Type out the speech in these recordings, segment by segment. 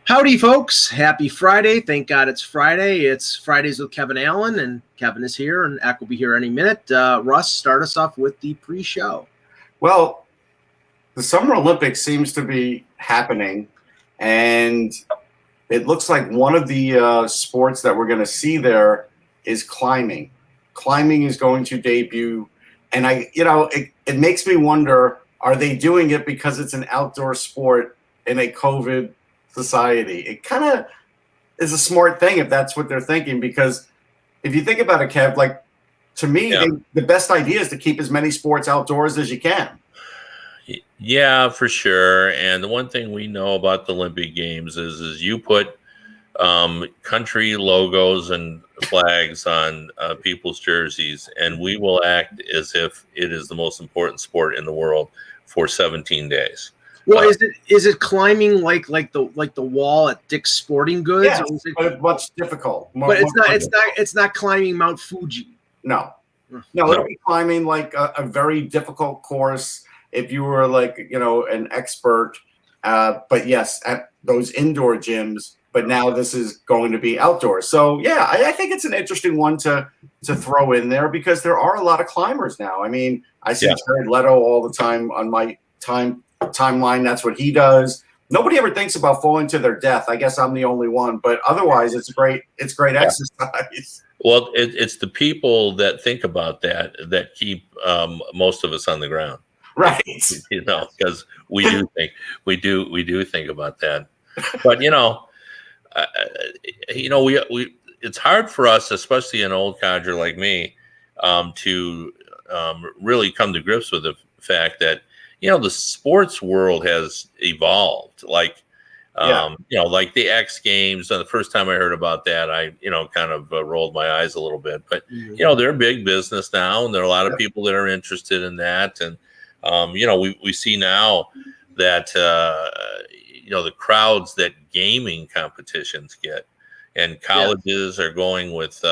Howdy, folks. Happy Friday. Thank God it's Friday. It's Fridays with Kevin Allen, and Kevin is here, and Eck will be here any minute. Russ, start us off with the pre-show. Well, the Summer Olympics seems to be happening, and it looks like one of the sports that we're going to see there is climbing. Climbing is going to debut, and it makes me wonder, are they doing it because it's an outdoor sport in a COVID society? It kind of is a smart thing if that's what they're thinking, because if you think about it, Kev, like, to me, the best idea is to keep as many sports outdoors as you can. Yeah, for sure. And the one thing we know about the Olympic Games is you put country logos and flags on people's jerseys, and we will act as if it is the most important sport in the world for 17 days. Well, is it climbing like the wall at Dick's Sporting Goods? Yes, but it's much difficult. It's not climbing Mount Fuji. No, it'll be climbing like a very difficult course if you were an expert. But yes, at those indoor gyms. But now this is going to be outdoors. So yeah, I think it's an interesting one to throw in there, because there are a lot of climbers now. I mean, I see Jared Leto all the time on my timeline. That's what he does. Nobody ever thinks about falling to their death. I guess I'm the only one, but otherwise it's great exercise. Well, it's the people that think about that keep most of us on the ground, right? Because we do think about that. But it's hard for us, especially an old codger like me, to really come to grips with the fact that the sports world has evolved. Like the X Games. The first time I heard about that, I kind of rolled my eyes a little bit. But they're big business now, and there are a lot of people that are interested in that. And we see now that the crowds that gaming competitions get, and colleges are going with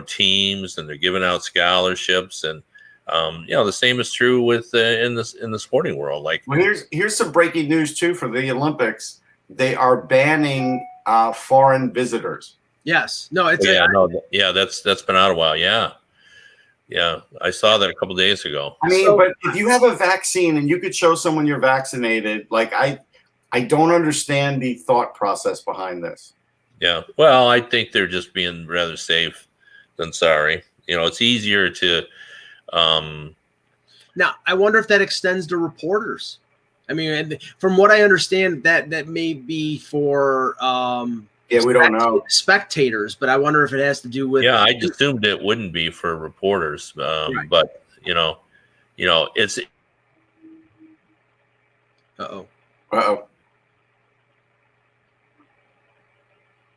teams, and they're giving out scholarships, and the same is true with in the sporting world. Well, here's some breaking news too for the Olympics. They are banning foreign visitors. Yes. That's been out a while. Yeah, I saw that a couple days ago. I mean, but if you have a vaccine and you could show someone you're vaccinated, I don't understand the thought process behind this. Yeah, well, I think they're just being rather safe than sorry. It's easier to. Now, I wonder if that extends to reporters. I mean, from what I understand, that may be for we don't know, spectators, but I wonder if it has to do with. Yeah, I assumed it wouldn't be for reporters, right. But it's. Uh-oh.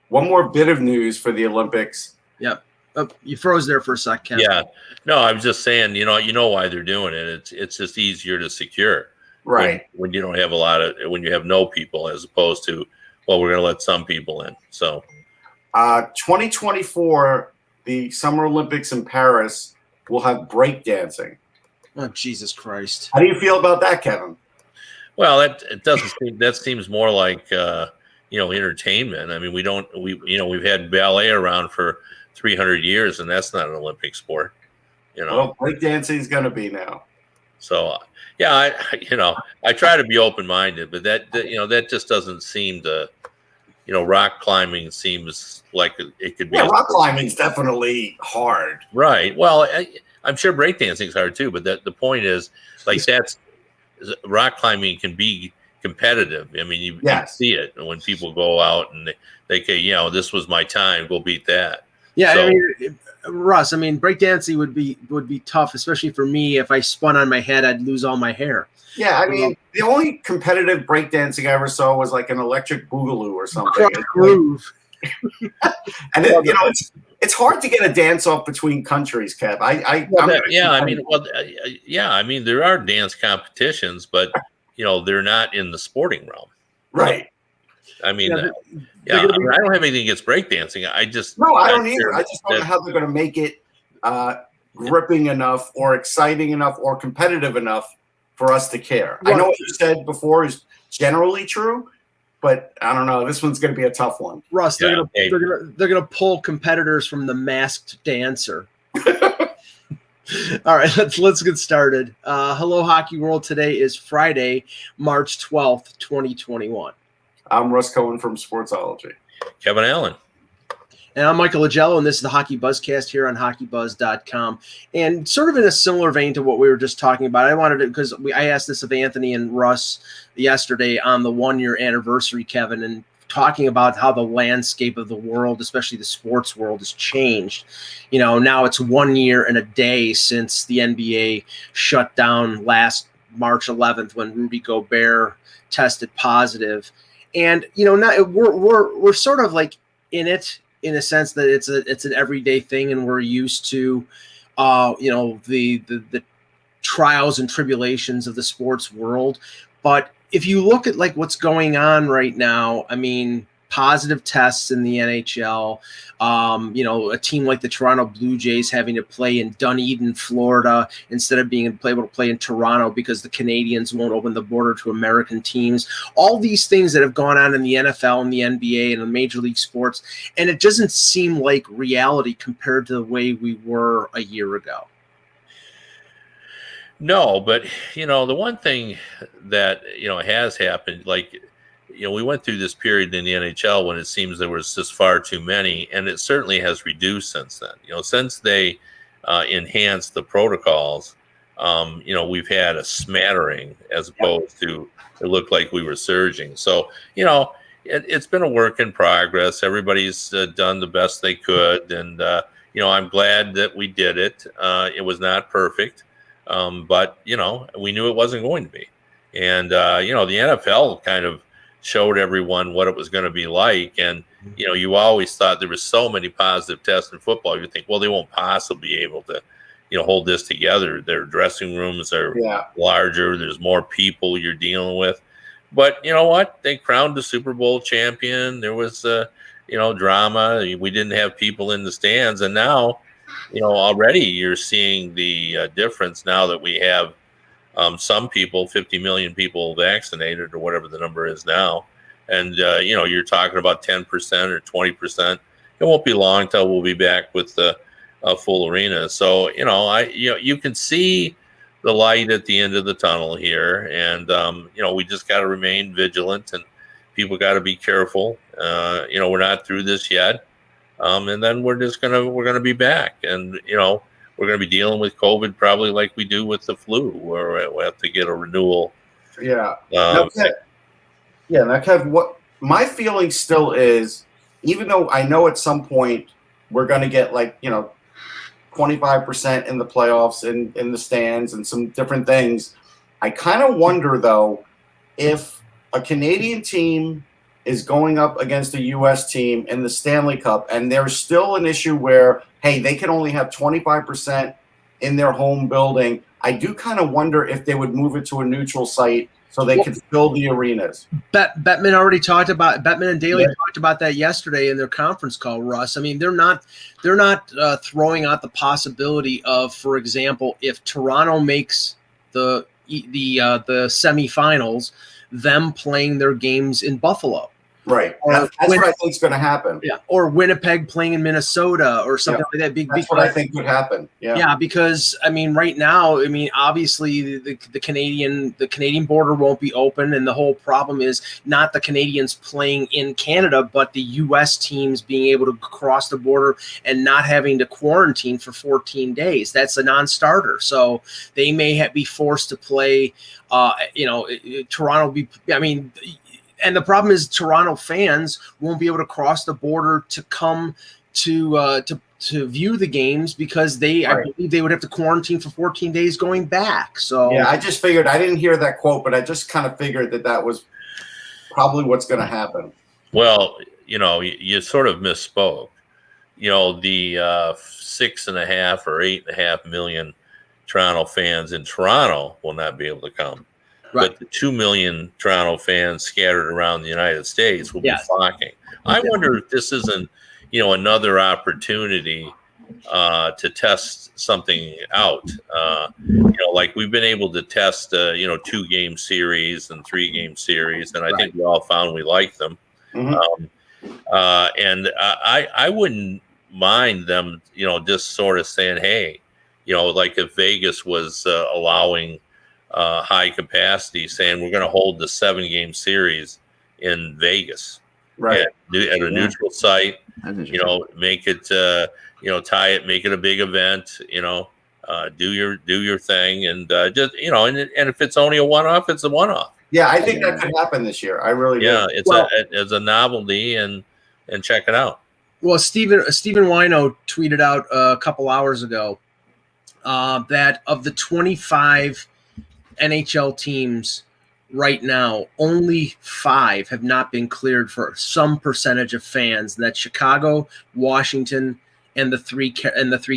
One more bit of news for the Olympics. Yep. Oh, you froze there for a sec, Ken. Yeah. No, I was just saying, you know why they're doing it. It's just easier to secure. Right. When you don't have when you have no people, as opposed to, well, we're going to let some people in. So 2024, the Summer Olympics in Paris will have breakdancing. Oh, Jesus Christ. How do you feel about that, Kevin? Well, that seems more like entertainment. I mean, we've had ballet around for 300 years, and that's not an Olympic sport. Well, breakdancing is going to be now. So I try to be open-minded, but that just doesn't seem to, rock climbing seems like it could be. Yeah, rock climbing is definitely hard. Right. Well, I'm sure breakdancing is hard too, but the point is, rock climbing can be competitive. I mean, you see it when people go out and they say, this was my time, go beat that. Yeah, so, I mean, Russ, breakdancing would be tough, especially for me. If I spun on my head, I'd lose all my hair. Yeah, I mean, the only competitive breakdancing I ever saw was like an electric boogaloo or something. Groove. And it's hard to get a dance off between countries, Kev. There are dance competitions, but they're not in the sporting realm. Right. I mean, I don't have anything against breakdancing. I don't either. I just don't know how they're going to make it gripping enough or exciting enough or competitive enough for us to care. Well, I know what you said before is generally true, but I don't know. This one's going to be a tough one. Russ, they're gonna pull competitors from The Masked Dancer. All right, let's get started. Hello, Hockey World. Today is Friday, March 12th, 2021. I'm Russ Cohen from Sportsology. Kevin Allen. And I'm Michael Agello, and this is the HockeyBuzzcast here on HockeyBuzz.com. And sort of in a similar vein to what we were just talking about, I wanted to, because I asked this of Anthony and Russ yesterday on the 1-year anniversary, Kevin, and talking about how the landscape of the world, especially the sports world, has changed. You know, now it's 1 year and a day since the NBA shut down last March 11th when Rudy Gobert tested positive. And, you know, now we're sort of like in it, in a sense that it's an everyday thing, and we're used to, you know, the trials and tribulations of the sports world. But if you look at like what's going on right now, I mean, positive tests in the NHL, you know, a team like the Toronto Blue Jays having to play in Dunedin, Florida, instead of being able to play in Toronto because the Canadians won't open the border to American teams. All these things that have gone on in the NFL and the NBA and the Major League Sports, and it doesn't seem like reality compared to the way we were a year ago. No, but, you know, the one thing that, you know, has happened, like, you know, we went through this period in the NHL when it seems there was just far too many, and it certainly has reduced since then. You know, since they enhanced the protocols, you know, we've had a smattering as opposed to it looked like we were surging. So, you know, it's been a work in progress. Everybody's done the best they could, and, you know, I'm glad that we did it. It was not perfect. But, you know, we knew it wasn't going to be. And, you know, the NFL kind of showed everyone what it was going to be like. And, you know, you always thought there was so many positive tests in football. You think, well, they won't possibly be able to, you know, hold this together. Their dressing rooms are larger. There's more people you're dealing with. But you know what? They crowned the Super Bowl champion. There was, you know, drama. We didn't have people in the stands. And now, you know, already you're seeing the difference now that we have some people, 50 million people vaccinated or whatever the number is now. And, you know, you're talking about 10% or 20%. It won't be long till we'll be back with the full arena. So, you know, you can see the light at the end of the tunnel here. And, you know, we just got to remain vigilant, and people got to be careful. You know, we're not through this yet. And then we're going to be back. And, you know, we're going to be dealing with COVID probably like we do with the flu, where we have to get a renewal. Yeah. Now, Kev, what my feeling still is, even though I know at some point we're going to get like, you know, 25% in the playoffs in the stands and some different things, I kind of wonder, though, if a Canadian team is going up against a U.S. team in the Stanley Cup, and there's still an issue where, hey, they can only have 25% in their home building. I do kind of wonder if they would move it to a neutral site so they could fill the arenas. Bettman and Daly talked about that yesterday in their conference call, Russ. I mean, they're not throwing out the possibility of, for example, if Toronto makes the semifinals, them playing their games in Buffalo. Right. That's what I think is going to happen. Yeah. Or Winnipeg playing in Minnesota or something like that. That's what I think would happen. Yeah. Yeah, because I mean, right now, I mean, obviously the Canadian border won't be open, and the whole problem is not the Canadians playing in Canada, but the U.S. teams being able to cross the border and not having to quarantine for 14 days. That's a non-starter, so they may be forced to play. You know, Toronto. And the problem is Toronto fans won't be able to cross the border to come to view the games because I believe they would have to quarantine for 14 days going back. So yeah, I just figured, I didn't hear that quote, but I just kind of figured that was probably what's going to happen. Well, you know, you sort of misspoke. You know, the 6.5 or 8.5 million Toronto fans in Toronto will not be able to come. Right. But the 2 million Toronto fans scattered around the United States will be flocking. I wonder if this isn't, you know, another opportunity to test something out. Like we've been able to test 2-game series and 3-game series, and I think we all found we liked them. Mhm. And I wouldn't mind them, just sort of saying, hey, like if Vegas was allowing high capacity, saying we're going to hold the 7-game series in Vegas, Right. at a neutral site, That's interesting. make it, tie it, make it a big event, do your thing, and just, and if it's only a one-off, it's a one-off. Yeah, I think that could happen this year. I really do. Yeah, it's a novelty, and check it out. Well, Stephen Wino tweeted out a couple hours ago that of the 25 NHL teams right now, only 5 have not been cleared for some percentage of fans. And that's Chicago, Washington, and the three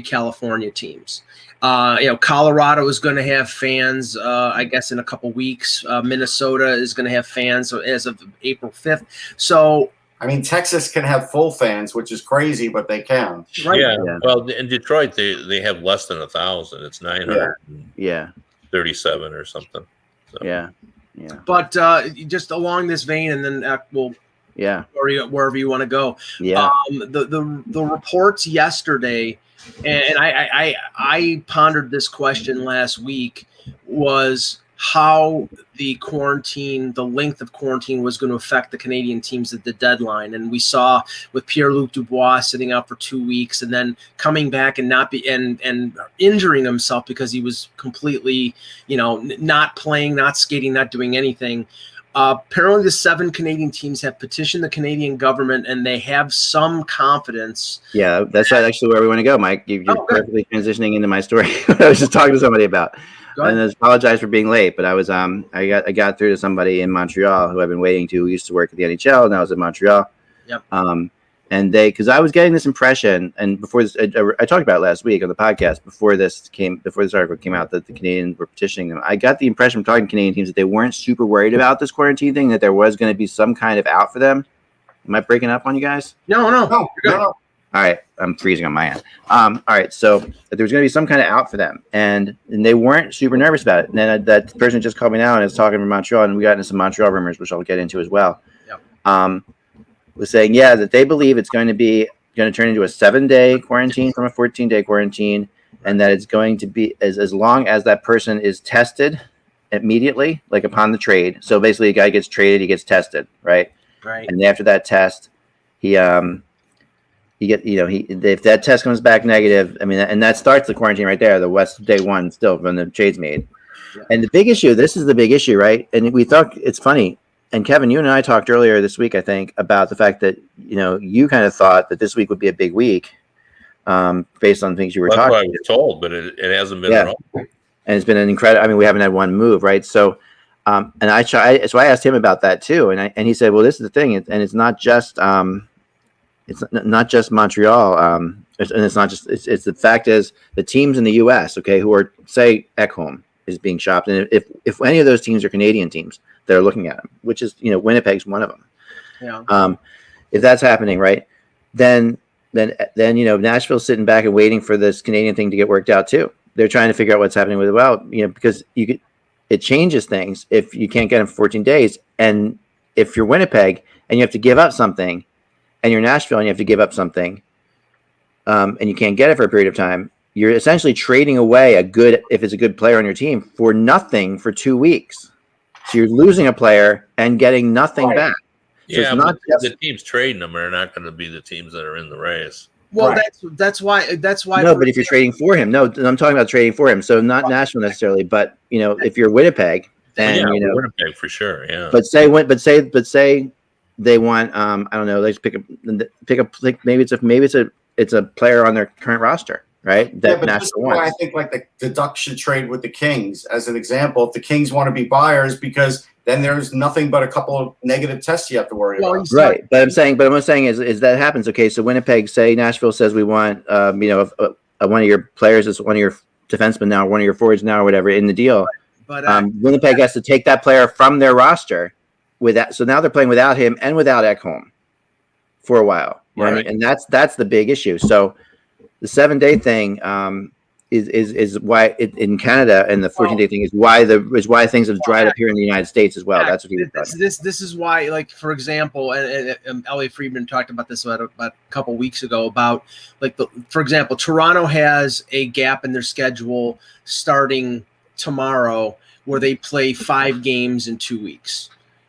California teams. Colorado is going to have fans, I guess, in a couple weeks. Minnesota is going to have fans as of April 5th. So, I mean, Texas can have full fans, which is crazy, but they can. right. Yeah. Well, in Detroit, they have less than 1,000. It's 937 or something. So. Yeah. But just along this vein, and then we'll wherever you want to go. Yeah. The reports yesterday, and I pondered this question last week, was how the length of quarantine was going to affect the Canadian teams at the deadline. And we saw with Pierre-Luc Dubois sitting out for 2 weeks and then coming back and and injuring himself because he was completely, not playing, not skating, not doing anything. Apparently the 7 Canadian teams have petitioned the Canadian government, and they have some confidence. Yeah, that's actually where we want to go, Mike. You're perfectly transitioning into my story. I was just talking to somebody about. And I apologize for being late, but I was I got through to somebody in Montreal who I've been waiting to, who used to work at the NHL, and I was in Montreal. Yep. And because I was getting this impression, and before this, I talked about it last week on the podcast, before this article came out, that the Canadians were petitioning them. I got the impression from talking to Canadian teams that they weren't super worried about this quarantine thing, that there was going to be some kind of out for them. Am I breaking up on you guys? No. All right, I'm freezing on my end. All right, so there was going to be some kind of out for them, and they weren't super nervous about it. And then that person just called me now and is talking from Montreal, and we got into some Montreal rumors, which I'll get into as well. Yep. Was saying, that they believe it's going to turn into a 7-day quarantine from a 14-day quarantine, and that it's going to be as long as that person is tested immediately, like upon the trade. So basically, a guy gets traded, he gets tested, right? Right. And after that test, if that test comes back negative, I mean, and that starts the quarantine right there, the West day 1 still when the trade's made. Yeah. And the big issue, this is the big issue, right? And we thought, it's funny. And Kevin, you and I talked earlier this week, I think, about the fact that, you kind of thought that this week would be a big week based on things you were talking about. That's what I was told, but it hasn't been at all. And it's been an incredible, I mean, we haven't had one move, right? So, so I asked him about that too. And he said, well, this is the thing. And it's not just, it's not just Montreal. And it's not just, it's the fact is the teams in the U.S., okay, who are, say, Ekholm is being shopped. And if any of those teams are Canadian teams, they're looking at them, which is, Winnipeg's one of them. Yeah. If that's happening, right, then Nashville's sitting back and waiting for this Canadian thing to get worked out too. They're trying to figure out what's happening with it. Because it changes things if you can't get them for 14 days. And if you're Winnipeg and you have to give up something, and you're Nashville and you have to give up something, and you can't get it for a period of time, you're essentially trading away if it's a good player on your team, for nothing for 2 weeks. So you're losing a player and getting nothing back. So Yeah, it's not but just, the teams trading them are not going to be the teams that are in the race. Well, Right. that's why. no, but if you're trading for him, no, I'm talking about trading for him. So not Nashville necessarily, but if you're Winnipeg, and Winnipeg for sure. Yeah, but say they want I don't know, let's pick up maybe it's a player on their current roster, right? That but this is why I think like the Ducks should trade with the Kings as an example. If the Kings want to be buyers, because then there's nothing but a couple of negative tests you have to worry about. Right. But I'm saying is that happens. Okay, so Winnipeg, say Nashville says we want one of your players is one of your defensemen now, one of your forwards now, or whatever in the deal. But Winnipeg has to take that player from their roster with that. So now they're playing without him and without Ekholm for a while. You know what I mean? And that's the big issue. So the 7-day thing is why in Canada, and the 14-day thing is why things have dried up here in the United States as well. That's what he was talking about. This is why, like, for example, and Elliot Friedman talked about this about a couple weeks ago about, like, for example, Toronto has a gap in their schedule starting tomorrow where they play 5 games in 2 weeks,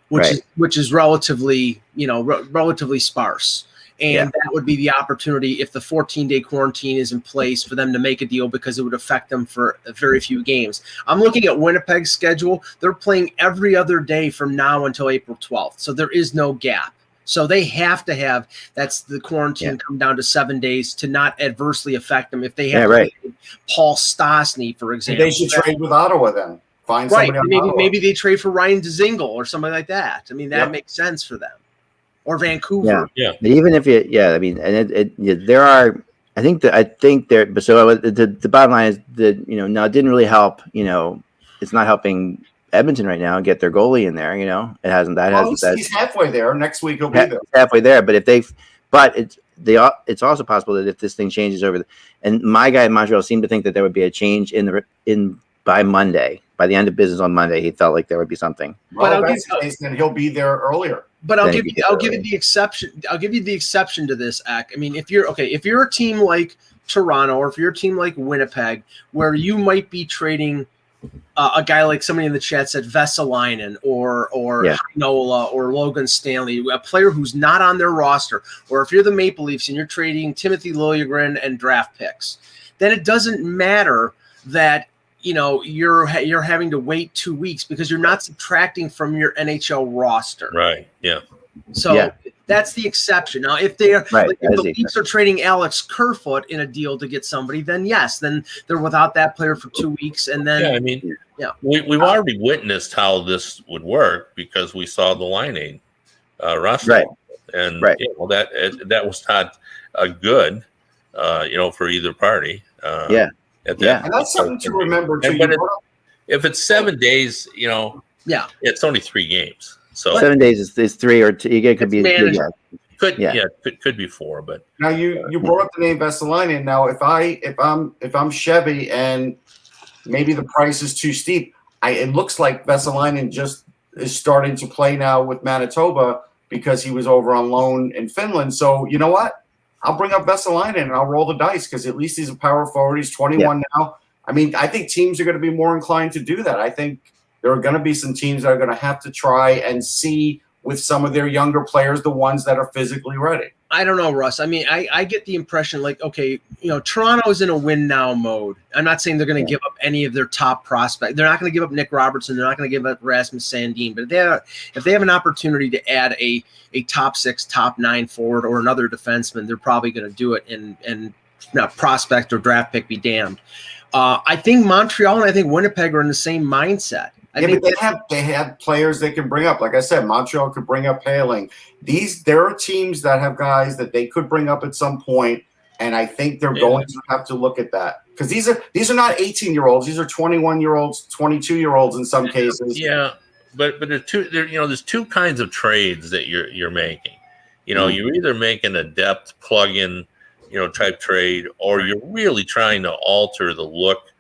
which is relatively relatively sparse. And that would be the opportunity if the 14-day quarantine is in place for them to make a deal, because it would affect them for very few games. I'm looking at Winnipeg's schedule. They're playing every other day from now until April 12th. So there is no gap. So they have to have the quarantine come down to 7 days to not adversely affect them. If they have Paul Stastny, for example. They should trade with Ottawa then. Find somebody on maybe they trade for Ryan Dzingel or something like that. I mean, that makes sense for them. Or Vancouver. Yeah. But even if I mean, and there are, I think there. But so the bottom line is that now it didn't really help. It's not helping Edmonton right now get their goalie in there. It hasn't. He's halfway there. Next week he'll be there. Halfway there, but it's also possible that if this thing changes and my guy in Montreal seemed to think that there would be a change by Monday. By the end of business on Monday, he felt like there would be something. Well, then he'll be there earlier. But I'll give you the exception. I'll give you the exception to this, Ak. I mean, if you're a team like Toronto, or if you're a team like Winnipeg, where you might be trading a guy like somebody in the chat said Vesalainen or Nola or Logan Stanley, a player who's not on their roster, or if you're the Maple Leafs and you're trading Timothy Liljegren and draft picks, then it doesn't matter that you're having to wait 2 weeks, because you're not subtracting from your NHL roster. Right. Yeah. So that's the exception. Now, if they are if the Leafs are trading Alex Kerfoot in a deal to get somebody, then yes, then they're without that player for 2 weeks, and then we've already witnessed how this would work, because we saw the Line roster, and that was not good, for either party. And that's something to remember too. If it's 7 days, it's only 3 games. So 7 days is 3 or 2. It could be could be 4. But now you brought up the name Vesalainen. Now if I'm Chevy and maybe the price is too steep, it looks like Vesalainen just is starting to play now with Manitoba because he was over on loan in Finland. So you know what? I'll bring up Vesalainen and I'll roll the dice, because at least he's a power forward. He's 21 now. I mean, I think teams are going to be more inclined to do that. I think there are going to be some teams that are going to have to try and see with some of their younger players, the ones that are physically ready. I don't know, Russ. I mean, I get the impression Toronto's in a win now mode. I'm not saying they're going to give up any of their top prospects. They're not going to give up Nick Robertson. They're not going to give up Rasmus Sandin. But if they have an opportunity to add a top 6, top 9 forward or another defenseman, they're probably going to do it. And prospect or draft pick be damned. I think Montreal and I think Winnipeg are in the same mindset. But they have players they can bring up. Like I said, Montreal could bring up Paling. There are teams that have guys that they could bring up at some point, and I think they're going to have to look at that, because these are not 18-year-olds. These are 21-year-olds, 22-year-olds in some cases. Yeah, but there's 2 kinds of trades that you're making. You're either making a depth plug-in, type trade, or you're really trying to alter the look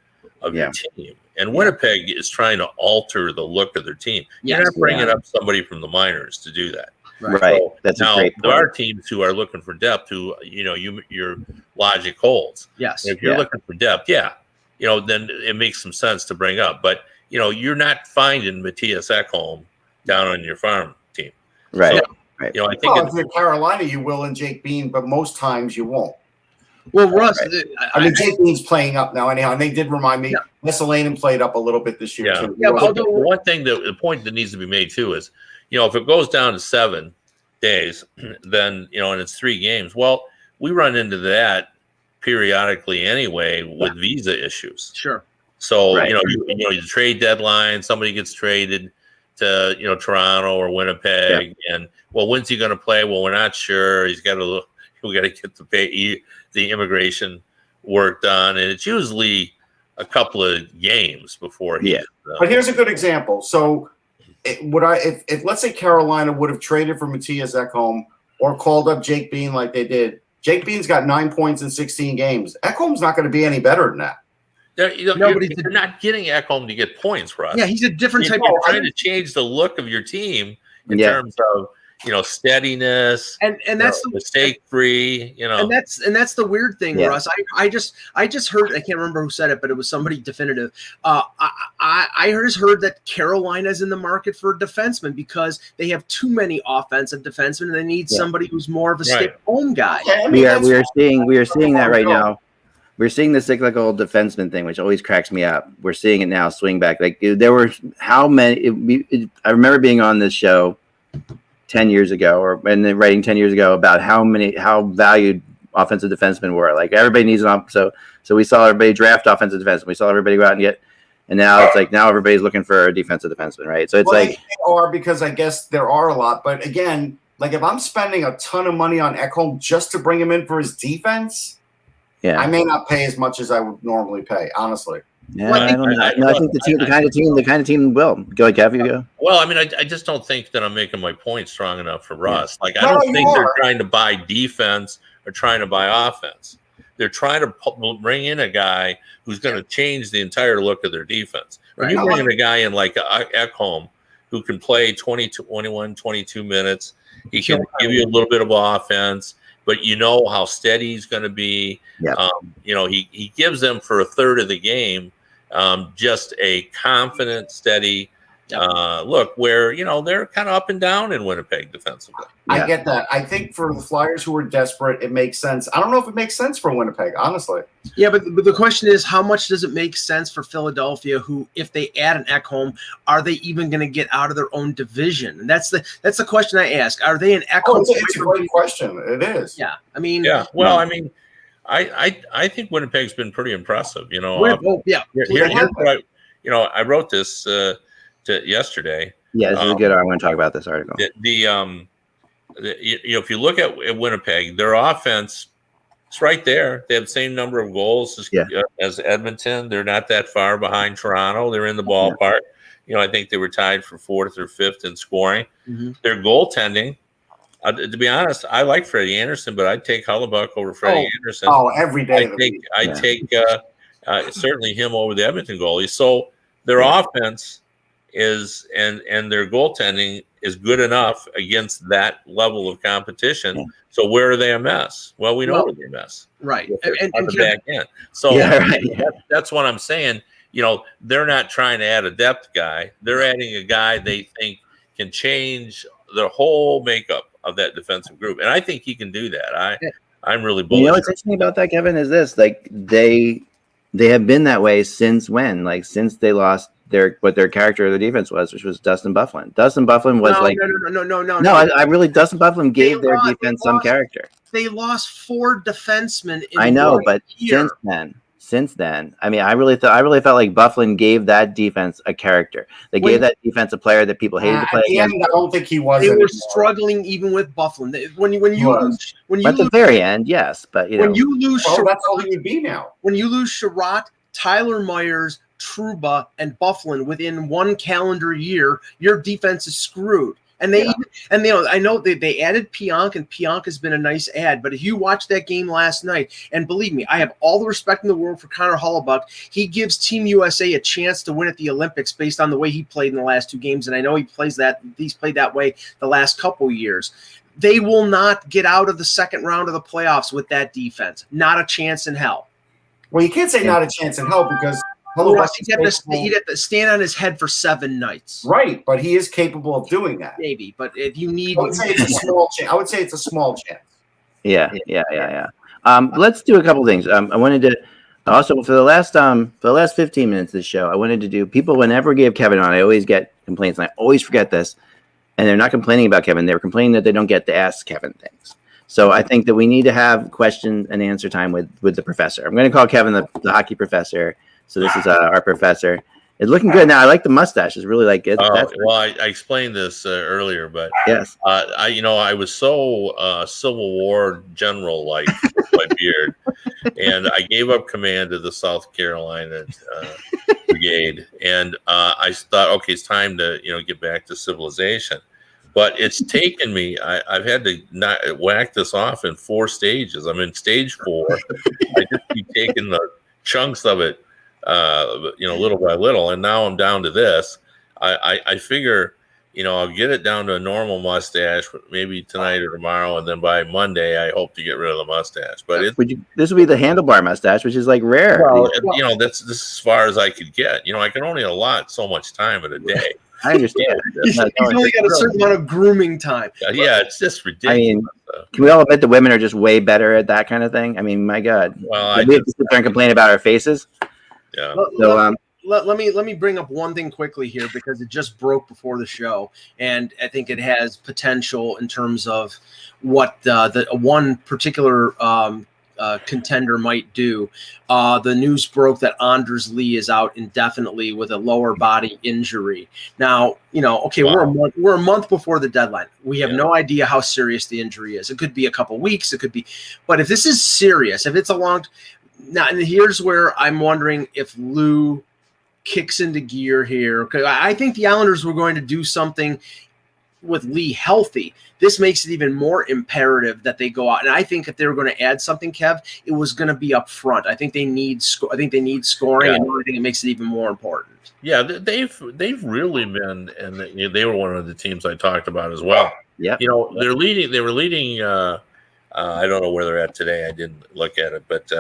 of your team. And Winnipeg is trying to alter the look of their team. You're not bringing up somebody from the minors to do that. Right. So that's now, a great point. There are teams who are looking for depth who, your logic holds. Yes. And if you're looking for depth, then it makes some sense to bring up. But, you're not finding Matthias Ekholm down on your farm team. Right. So, right. I think if you're Carolina, you will, and Jake Bean, but most times you won't. Well, Russ, Jake Bean's playing up now anyhow, and they did remind me. Vesalainen played up a little bit this year too. Yeah, but one thing the point that needs to be made too is, if it goes down to 7 days, then and it's 3 games. Well, we run into that periodically anyway with visa issues. Sure. So you trade deadline, somebody gets traded to Toronto or Winnipeg, and when's he going to play? Well, we're not sure. We got to get the immigration work done, and it's usually a couple of games before he. But here's a good example. So, if let's say Carolina would have traded for Matthias Ekholm or called up Jake Bean like they did, Jake Bean's got 9 points in 16 games. Ekholm's not going to be any better than that. You're not getting Ekholm to get points, Russ. Yeah, he's a different type. You're trying to change the look of your team in terms of steadiness and that's the mistake free. And that's the weird thing, Russ. I just heard, I can't remember who said it, but it was somebody definitive. I heard that Carolina's in the market for a defenseman because they have too many offensive defensemen and they need somebody who's more of a stay-at-home guy. We are seeing that right now. We're seeing the cyclical defenseman thing, which always cracks me up. We're seeing it now swing back. Like there were how many? I remember being on this show 10 years ago, and then writing 10 years ago about how valued offensive defensemen were. Like everybody needs an so we saw everybody draft offensive defensemen. We saw everybody go out and get, and now it's like now everybody's looking for a defensive defenseman, right? So it's like they are, because I guess there are a lot, but again, like if I'm spending a ton of money on Ekholm just to bring him in for his defense. Yeah, I may not pay as much as I would normally pay, honestly. Yeah, I think the kind of team will go. Like, Kev, you go. Well, I mean, I just don't think that I'm making my point strong enough for Russ. Like, I don't think they're trying to buy defense or trying to buy offense. They're trying to bring in a guy who's going to change the entire look of their defense. When you bring in a guy in like Ekholm who can play 21, 22 minutes, he can give you a little bit of offense. But you know how steady he's going to be. Yep. He gives them for a third of the game just a confident, steady look where, they're kind of up and down in Winnipeg defensively. I get that. I think for the Flyers who are desperate, it makes sense. I don't know if it makes sense for Winnipeg, honestly. Yeah, but the question is, how much does it make sense for Philadelphia, who, if they add an Ekholm, are they even going to get out of their own division? And that's the question I ask. Are they an Ekholm? It's a great question. It is. Yeah. I mean. Yeah. Well, I mean, I think Winnipeg's been pretty impressive. Here's what I wrote this yesterday. Yeah, this is good. I want to talk about this article. If you look at Winnipeg, their offense, it's right there. They have the same number of goals as Edmonton. They're not that far behind Toronto. They're in the ballpark. I think they were tied for 4th or 5th in scoring. Mm-hmm. Their goaltending, to be honest, I like Freddie Anderson, but I'd take Hellebuyck over Freddie Anderson. Oh, every day. I'd take certainly him over the Edmonton goalie. So their offense is and their goaltending is good enough against that level of competition. Yeah. So where are they a mess? Well, we know where they're a mess. Right. And the back end. So that's what I'm saying. They're not trying to add a depth guy. They're adding a guy they think can change the whole makeup of that defensive group. And I think he can do that. I'm really bullish. What's interesting about that, Kevin, is this. Like they have been that way since when? Like since they lost what their character of the defense was, which was Dustin Byfuglien. Dustin Byfuglien was No, I really Dustin Byfuglien gave their defense some character. They lost 4 defensemen. I know, but since then, I mean, I really felt like Byfuglien gave that defense a character. They gave that defense a player that people hated to play against. I don't think he was. They were struggling even with Byfuglien. When at the very end, yes, but when you lose, that's all he would be now. When you lose Sherratt, Tyler Myers, Trouba, and Byfuglien within 1 calendar year, your defense is screwed. And I know they added Pionk, and Pionk has been a nice add. But if you watch that game last night, and believe me, I have all the respect in the world for Connor Hellebuyck. He gives Team USA a chance to win at the Olympics based on the way he played in the last 2 games. And I know he's played that way the last couple years. They will not get out of the second round of the playoffs with that defense. Not a chance in hell. Well, you can't say not a chance in hell because he'd have to stand on his head for 7 nights. Right, but he is capable of doing that. Maybe, but if you need, I would say it's a small chance. I would say it's a small chance. Yeah. Let's do a couple things. I wanted to also for the last 15 minutes of the show, I wanted to do people whenever we have Kevin on. I always get complaints, and I always forget this. And they're not complaining about Kevin; they're complaining that they don't get to ask Kevin things. So I think that we need to have question and answer time with the professor. I'm going to call Kevin the hockey professor. So this is our professor. It's looking good now. I like the mustache. It's really like it. I explained this earlier, but yes, I was so Civil War general like with my beard, and I gave up command of the South Carolina Brigade, and I thought, okay, it's time to get back to civilization. but it's taken me. I've had to not whack this off in 4 stages. I'm in stage 4. I just keep taking the chunks of it, little by little, and now I'm down to this. I figure, I'll get it down to a normal mustache, maybe tonight or tomorrow, and then by Monday, I hope to get rid of the mustache. But this would be the handlebar mustache, which is like rare. Well, this is as far as I could get. I can only allot so much time in a day. I understand. He's only got a certain amount of grooming time. Yeah, it's just ridiculous. I mean, can we all admit the women are just way better at that kind of thing? I mean, my God. Well, we have to sit there and complain about our faces. Yeah. So, let me bring up one thing quickly here, because it just broke before the show, and I think it has potential in terms of what the one particular contender might do. The news broke that Anders Lee is out indefinitely with a lower body injury. Now, okay, wow. we're a month before the deadline. We have no idea how serious the injury is. It could be a couple weeks. It could be, but if this is serious, if it's a long, now, and here's where I'm wondering if Lou kicks into gear here. Okay, I think the Islanders were going to do something with Lee healthy. This makes it even more imperative that they go out. And I think if they were going to add something, Kev, it was going to be up front. I think they need scoring, and I think it makes it even more important. Yeah, they've really been, and they were one of the teams I talked about as well. Yeah, they were leading. I don't know where they're at today. I didn't look at it, but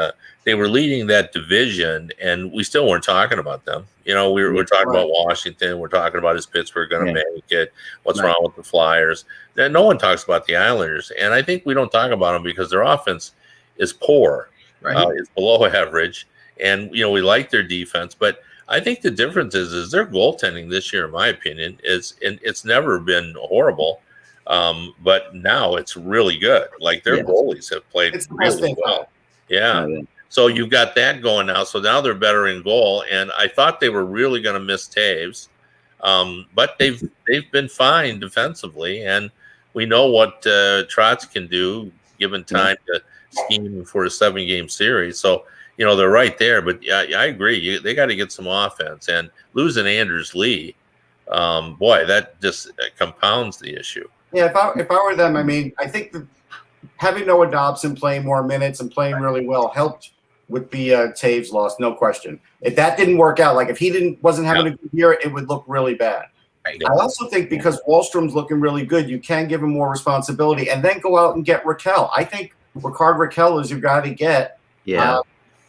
they were leading that division, and we still weren't talking about them. We're talking about Washington. We're talking about is Pittsburgh going to make it? What's wrong with the Flyers? Then no one talks about the Islanders, and I think we don't talk about them because their offense is poor. Right. It's below average, and we like their defense, but I think the difference is their goaltending this year, in my opinion, and it's never been horrible. But now it's really good. Like their goalies have played really well. Yeah. So you've got that going now. So now they're better in goal. And I thought they were really going to miss Taves. But they've been fine defensively. And we know what Trotz can do given time to scheme for a 7-game series. So, they're right there. But I agree. They got to get some offense. And losing Anders Lee, boy, that just compounds the issue. Yeah, if I were them, I mean, I think that having Noah Dobson playing more minutes and playing really well helped with the Taves loss, no question. If that didn't work out, like if he wasn't having a good year, it would look really bad. Right. I also think because Wahlstrom's looking really good, you can give him more responsibility and then go out and get Raquel. I think Rickard Raquel is your guy to get. Yeah,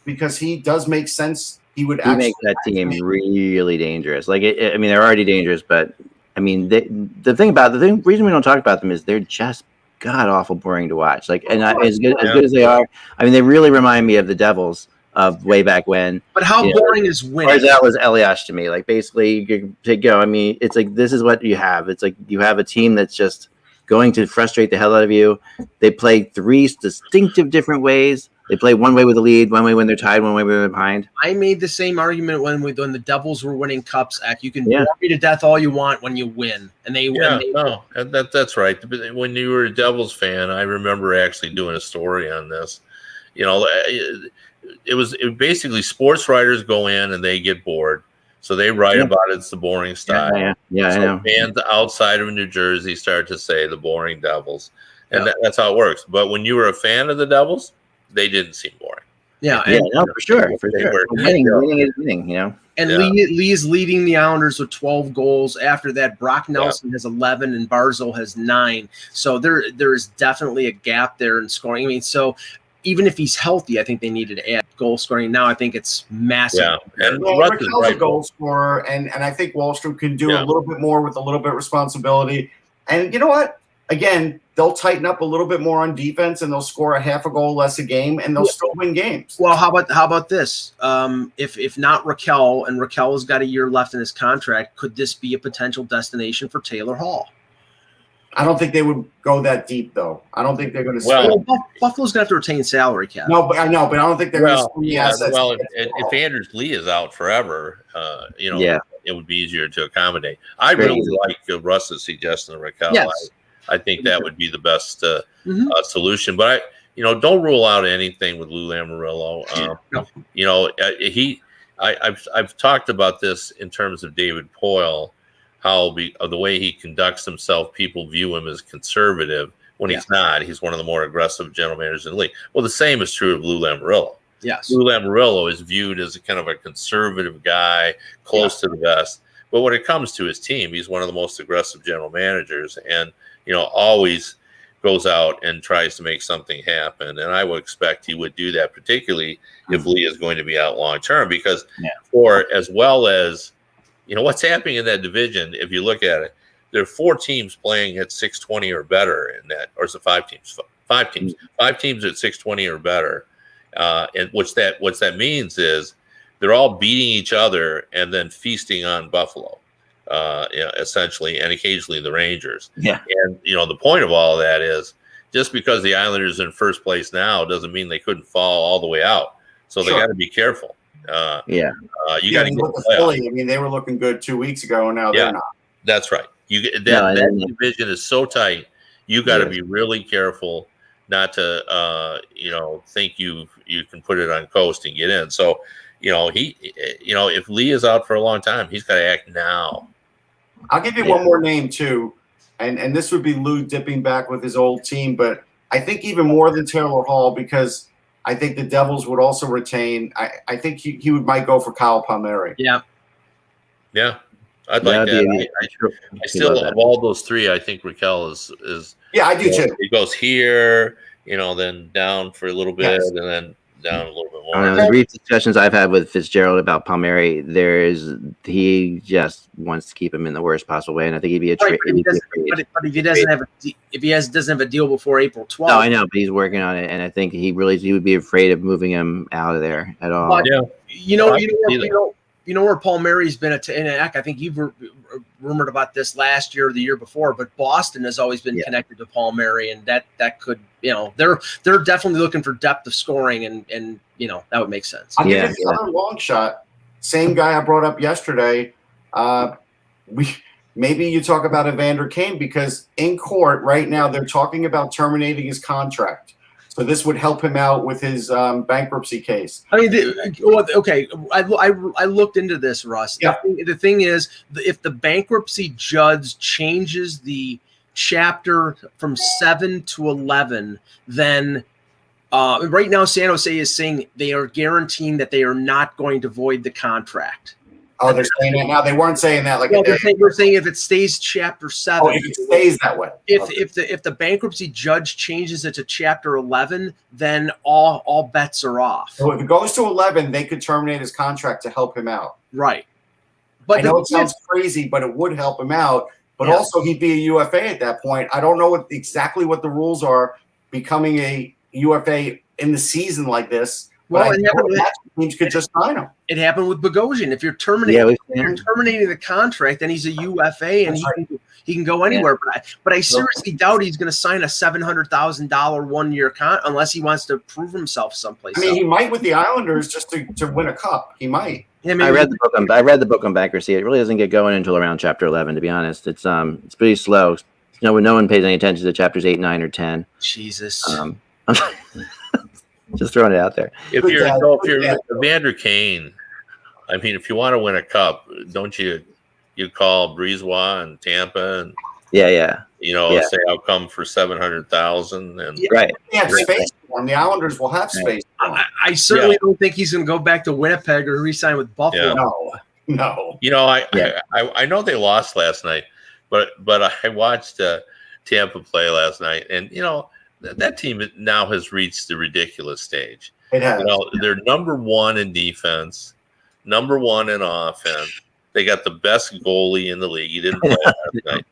because he does make sense. He make that team really dangerous. Like, I mean, they're already dangerous, but I mean, the reason we don't talk about them is they're just god awful boring to watch. Like, and as good as they are, I mean, they really remind me of the Devils of way back when. But how boring is winning? That was Elias to me. Like, basically, to go. I mean, it's like this is what you have. It's like you have a team that's just going to frustrate the hell out of you. They play 3 distinctive different ways. They play one way with the lead, one way when they're tied, one way when they're behind. I made the same argument when the Devils were winning cups. You can bore me to death all you want when you win, and they win. No, that's right. When you were a Devils fan, I remember actually doing a story on this. It was basically sports writers go in and they get bored, so they write about it's the boring style. Yeah, so I know. Fans outside of New Jersey start to say the boring Devils, and that's how it works. But when you were a fan of the Devils, they didn't seem boring. Yeah, for sure. Winning is winning, And Lee is leading the Islanders with 12 goals. After that, Brock Nelson has 11 and Barzal has 9. So there is definitely a gap there in scoring. I mean, so even if he's healthy, I think they needed to add goal scoring. Now I think it's massive. Yeah, and Raquel's a goal scorer, and I think Wahlstrom can do a little bit more with a little bit of responsibility. And you know what? Again, they'll tighten up a little bit more on defense, and they'll score a half a goal less a game, and they'll still win games. Well, how about this? If not Raquel, and Raquel has got a year left in his contract, could this be a potential destination for Taylor Hall? I don't think they would go that deep, though. I don't think they're going to. Well, Buffalo's going to have to retain salary cap. No, but I know, but I don't think they're going to. Well, if Anders Lee is out forever, it would be easier to accommodate. I really like Russ's suggestion of Raquel. Yes. I think that would be the best solution. But don't rule out anything with Lou Lamoriello. I've talked about this in terms of David Poyle. the way he conducts himself, people view him as conservative when he's not. He's one of the more aggressive general managers in the league. Well, the same is true of Lou Lamoriello. Yes. Lou Lamoriello is viewed as a kind of a conservative guy, close to the vest. But when it comes to his team, he's one of the most aggressive general managers, and always goes out and tries to make something happen. And I would expect he would do that, particularly if Lee is going to be out long term, because as well as what's happening in that division, if you look at it, there are 4 teams playing at 620 or better in that, or is it 5 teams? 5 teams. 5 teams at 620 or better. And what that means is they're all beating each other and then feasting on Buffalo, essentially, and occasionally the Rangers. Yeah. And the point of all of that is just because the Islanders are in first place now doesn't mean they couldn't fall all the way out. So they got to be careful. You got to get the Philly. I mean, they were looking good 2 weeks ago, and now they're not. That's right. That division is so tight. You got to be really careful not to think you can put it on coast and get in. So if Lee is out for a long time, he's got to act now. I'll give you one more name too, and this would be Lou dipping back with his old team, but I think even more than Taylor Hall, because I think the Devils would also retain. I think he might go for Kyle Palmieri. Yeah. I'd like that. I still, of all those 3, I think Raquel is. Yeah, I do too. He goes here, then down for a little bit, and then down a little bit more. The brief discussions I've had with Fitzgerald about Palmieri, he just wants to keep him in the worst possible way, and I think he'd be a trade. But if he doesn't have a deal before April 12th, no, I know, but he's working on it, and I think he would be afraid of moving him out of there at all. But, you know where Palmieri's been I think you've rumored about this last year or the year before, but Boston has always been connected to Palmieri, and that could, they're definitely looking for depth of scoring, and that would make sense. I'll give you the other long shot. Same guy I brought up yesterday. Maybe you talk about Evander Kane, because in court right now they're talking about terminating his contract. So this would help him out with his bankruptcy case. I mean, I looked into this, Russ. Yeah. The thing is, if the bankruptcy judge changes the chapter from 7 to 11, then right now San Jose is saying they are guaranteeing that they are not going to void the contract. Oh, they're saying that now. They weren't saying that like. Well, we're saying if it stays chapter 7. Oh, if it stays that way. If the bankruptcy judge changes it to chapter 11, then all bets are off. So if it goes to 11, they could terminate his contract to help him out. Right. But I know it sounds crazy, but it would help him out. But also, he'd be a UFA at that point. I don't know exactly what the rules are becoming a UFA in the season like this. Well, teams could just sign him. It happened with Bogosian. If you're terminating, the contract, then he's a UFA and he can go anywhere. Yeah. But I seriously doubt he's going to sign a $700,000 1-year contract unless he wants to prove himself someplace. I mean, he might with the Islanders just to win a cup. He might. Yeah, I read the book on bankruptcy. It really doesn't get going until around chapter 11. To be honest, it's pretty slow. No one pays any attention to chapters 8, 9, or 10. Jesus. Just throwing it out there. If you're Evander Kane, I mean, if you want to win a cup, don't you call Brisebois and Tampa and say I'll come for $700,000 and right. Yeah, space for him. The Islanders will have space. I certainly don't think he's going to go back to Winnipeg or re-sign with Buffalo. Yeah. No. I know they lost last night, but I watched Tampa play last night, and that team now has reached the ridiculous stage. It has. They're number 1 in defense, number 1 in offense. They got the best goalie in the league. He didn't play last night.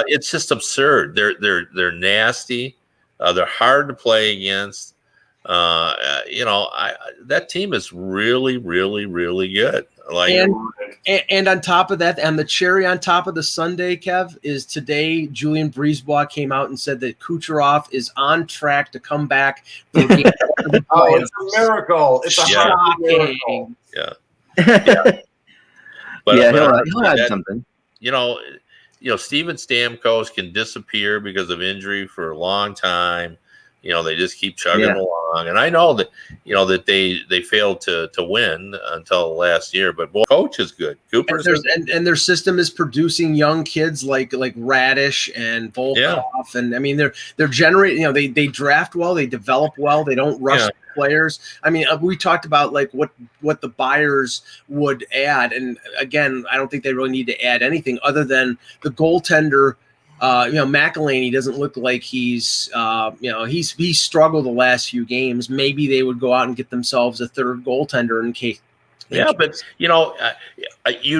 It's just absurd. They're nasty. They're hard to play against. That team is really, really, really good. And on top of that, and the cherry on top of the sundae, Kev, is today Julian Brisebois came out and said that Kucherov is on track to come back. For it's a miracle. It's a miracle. Yeah. But he'll add something. Steven Stamkos can disappear because of injury for a long time. They just keep chugging along. wrong. And I know that that they failed to win until last year, but boy, coach is good. Cooper's and their system is producing young kids like Radish and Volkov, and I mean they're generating. They draft well, they develop well, they don't rush players. I mean, we talked about like what the buyers would add, and again, I don't think they really need to add anything other than the goaltender. McElhaney doesn't look like he's struggled the last few games. Maybe they would go out and get themselves a third goaltender in case. Yeah, but you'd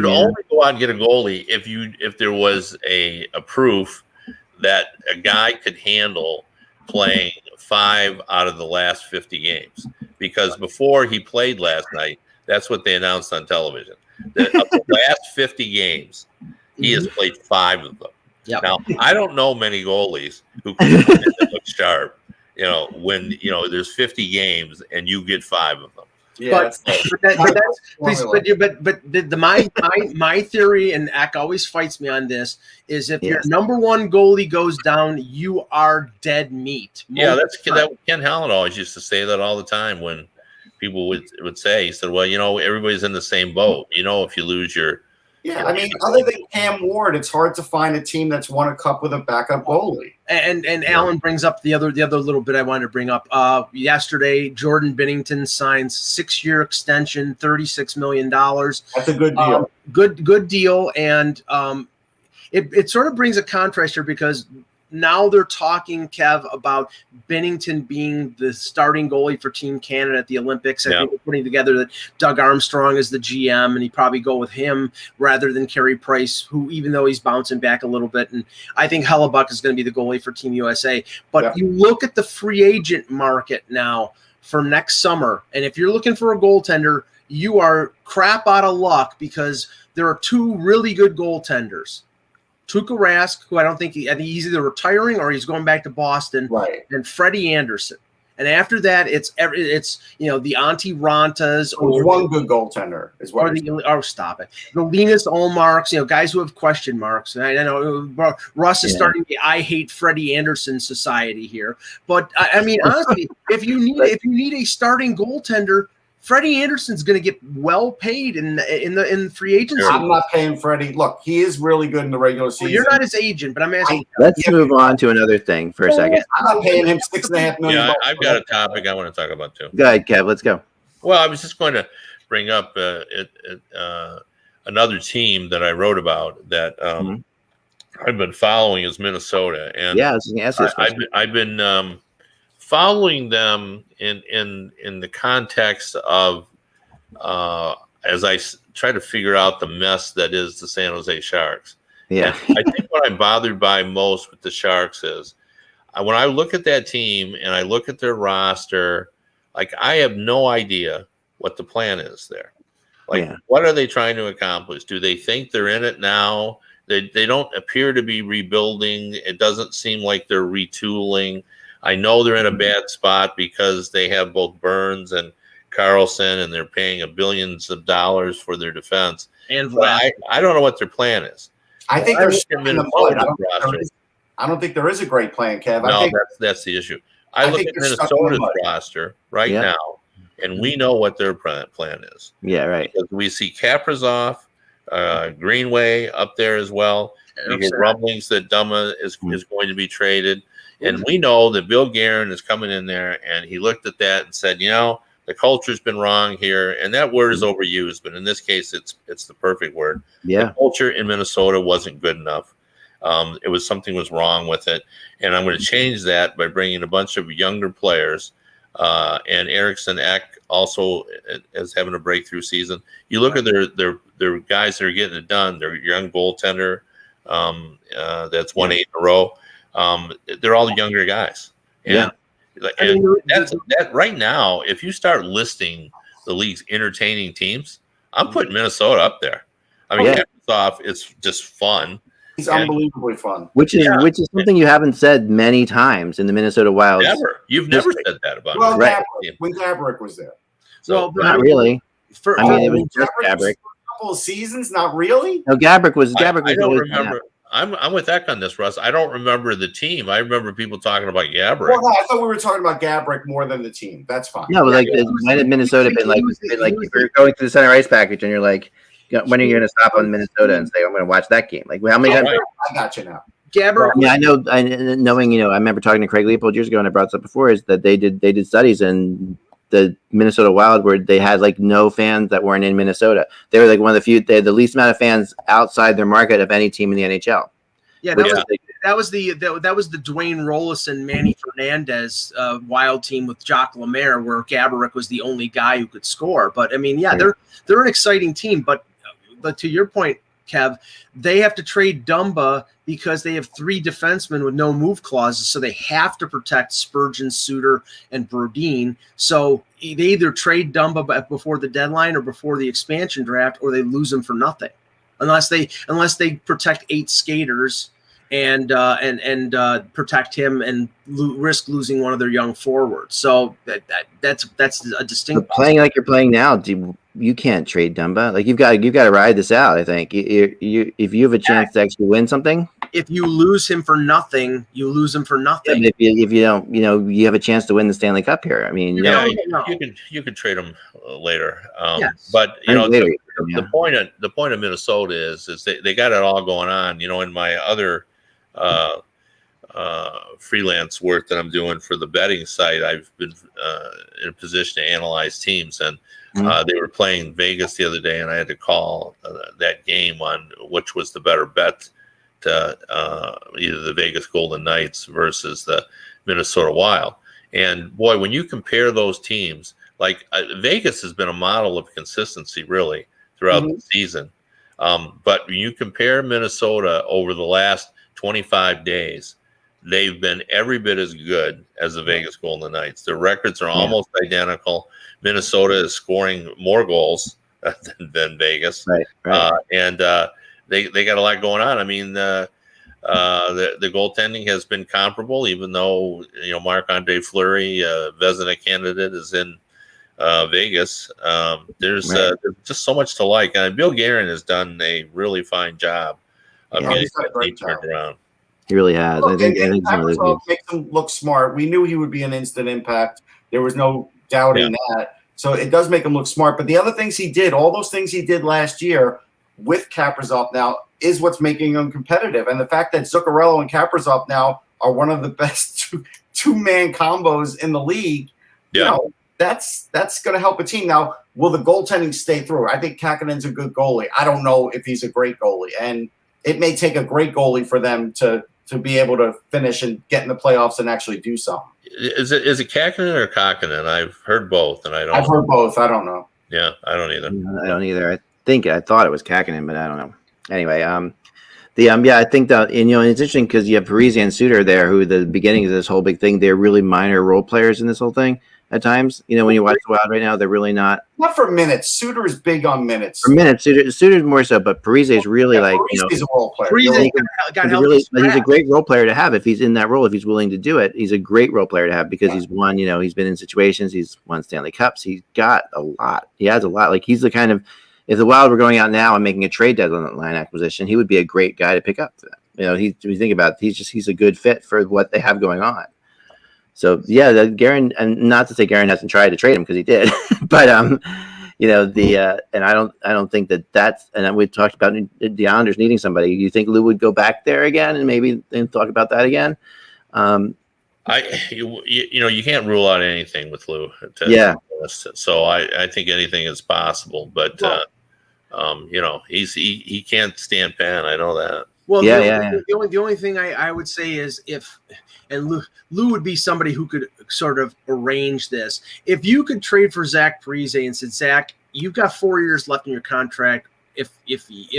only go out and get a goalie if there was a proof that a guy could handle playing 5 out of the last 50 games. Because before he played last night, that's what they announced on television. That of the last 50 games, he has played 5 of them. Yep. Now, I don't know many goalies who can look sharp, when, there's 50 games and you get 5 of them. Yeah, my theory, and Eck always fights me on this, is if your number one goalie goes down, you are dead meat. That Ken Holland always used to say that all the time when people would say, he said, well, everybody's in the same boat. If you lose your I mean, other than Cam Ward, it's hard to find a team that's won a cup with a backup goalie. And Alan brings up the other little bit I wanted to bring up. Yesterday, Jordan Binnington signs 6-year extension, $36 million. That's a good deal. Good deal, and it sort of brings a contrast here because now they're talking, Kev, about Binnington being the starting goalie for Team Canada at the Olympics. I think they're putting together that Doug Armstrong is the GM, and he'd probably go with him rather than Carey Price, who, even though he's bouncing back a little bit, and I think Hellebuck is going to be the goalie for Team USA. But you look at the free agent market now for next summer, and if you're looking for a goaltender, you are crap out of luck because there are 2 really good goaltenders. Tuukka Rask, who I think he's either retiring or he's going back to Boston, and Freddie Anderson. And after that, it's the Antti Rantas or one good goaltender is what. Stop it, the Linus Ullmarks, guys who have question marks. And I know Russ is starting the I hate Freddie Anderson society here, but I mean honestly, if you need a starting goaltender, Freddie Anderson's going to get well paid in free agency. I'm not paying Freddie. Look, he is really good in the regular season. Well, you're not his agent, but I'm asking. Let's move on to another thing for a second. I'm not paying him $6.5 million. Yeah, I've got a topic I want to talk about too. Go ahead, Kev. Let's go. Well, I was just going to bring up another team that I wrote about that I've been following is Minnesota, and I was going to ask this question. I've been following them in the context of as I try to figure out the mess that is the San Jose Sharks. Yeah, and I think what I'm bothered by most with the Sharks is when I look at that team and I look at their roster, like I have no idea what the plan is there. Like, what are they trying to accomplish? Do they think they're in it now? They don't appear to be rebuilding. It doesn't seem like they're retooling. I know they're in a bad spot because they have both Burns and Carlson, and they're paying billions of dollars for their defense. And I don't know what their plan is. I think they're in the mud. I don't think there is a great plan, Kev. No, that's the issue. I look at Minnesota's roster right now, and we know what their plan is. Yeah, right. Because we see Kaprizov, Greenway up there as well. We get rumblings that Duma is going to be traded. And we know that Bill Guerin is coming in there, and he looked at that and said, the culture's been wrong here. And that word is overused, but in this case, it's the perfect word. Yeah. The culture in Minnesota wasn't good enough. Something was wrong with it. And I'm going to change that by bringing a bunch of younger players. And Eriksson Ek also is having a breakthrough season. You look at their guys that are getting it done. Their young goaltender that's won 8 in a row. They're all the younger guys. And that right now, if you start listing the league's entertaining teams, I'm putting Minnesota up there. I mean, Kaprizov, it's just fun. He's unbelievably fun. Which is something you haven't said many times in the Minnesota Wild. You've never said that about when Gabrick was there. So not really. It was just Gabrick. A couple of seasons, not really. No, Gabrick was. I don't remember. I'm with Eck on this, Russ. I don't remember the team. I remember people talking about Gabrick. Well, no, I thought we were talking about Gabrick more than the team. That's fine. No, but might have Minnesota been like if you're going to the center ice package and you're like, when are you going to stop on Minnesota and say I'm going to watch that game? Like, how many times? I got you now. Gabrick. I knowing I remember talking to Craig Leopold years ago, and I brought this up before, is that they did studies in the Minnesota Wild where they had like no fans that weren't in Minnesota. They were like one of the few. They had the least amount of fans outside their market of any team in the NHL. Yeah, that was the Dwayne Rollison, Manny Fernandez Wild team with Jacques Lemaire, where Gaborik was the only guy who could score. But I mean, they're an exciting team. But to your point, Kev, they have to trade Dumba because they have 3 defensemen with no move clauses, so they have to protect Spurgeon, Suter, and Brodin. So they either trade Dumba before the deadline or before the expansion draft, or they lose him for nothing, unless they protect 8 skaters and protect him and risk losing one of their young forwards. So that's a distinct. But playing like you're playing now, you can't trade Dumba. Like you've got to ride this out. I think you if you have a chance to actually win something. If you lose him for nothing, you lose him for nothing. Yeah, if you don't, you have a chance to win the Stanley Cup here. I mean, you can trade him later. Yes. But later, the point of Minnesota is they got it all going on. In my other freelance work that I'm doing for the betting site, I've been in a position to analyze teams, and they were playing Vegas the other day, and I had to call that game on which was the better bet to either the Vegas Golden Knights versus the Minnesota Wild. And boy, when you compare those teams, like Vegas has been a model of consistency really throughout the season. But when you compare Minnesota over the last 25 days, they've been every bit as good as the Vegas Golden Knights. Their records are almost identical. Minnesota is scoring more goals than Vegas. Right. They got a lot going on. I mean, the goaltending has been comparable, even though Marc-Andre Fleury, Vezina candidate, is in Vegas. There's just so much to like, and Bill Guerin has done a really fine job of getting that team turned around. He really has. Look, I think makes him look smart. We knew he would be an instant impact. There was no doubting that. So it does make him look smart. But the other things he did, all those things he did last year with Kaprizov now, is what's making him competitive. And the fact that Zuccarello and Kaprizov now are one of the best two-man combos in the league, that's going to help a team. Now, will the goaltending stay through? I think Kakanen's a good goalie. I don't know if he's a great goalie. And it may take a great goalie for them to be able to finish and get in the playoffs and actually do something. Is it Kakinen or Kakinen? I've heard both, and I've heard both. I don't know. Yeah, I don't either. I don't either. I thought it was Kakinen, but I don't know. Anyway, I think that, and it's interesting because you have Parise and Suter there, who the beginning of this whole big thing, they're really minor role players in this whole thing. At times, when you watch the Wild right now, they're really not for minutes. Suter is big on minutes. For minutes, Suter's more so, but Parise is really he's a role player. He's a great role player to have if he's in that role. If he's willing to do it, he's a great role player to have because he's won. He's been in situations. He's won Stanley Cups. He's got a lot. He has a lot. Like he's the kind of, if the Wild were going out now and making a trade deadline acquisition, he would be a great guy to pick up for them. If you think about it, he's a good fit for what they have going on. So Guerin, and not to say Guerin hasn't tried to trade him because he did, but and I don't think that's, and we talked about the Islanders needing somebody. You think Lou would go back there again and maybe talk about that again? You can't rule out anything with Lou. So I think anything is possible, but he can't stand Pan. I know that. Well, the only thing I would say is Lou would be somebody who could sort of arrange this. If you could trade for Zach Parise and said, Zach, you've got 4 years left in your contract. If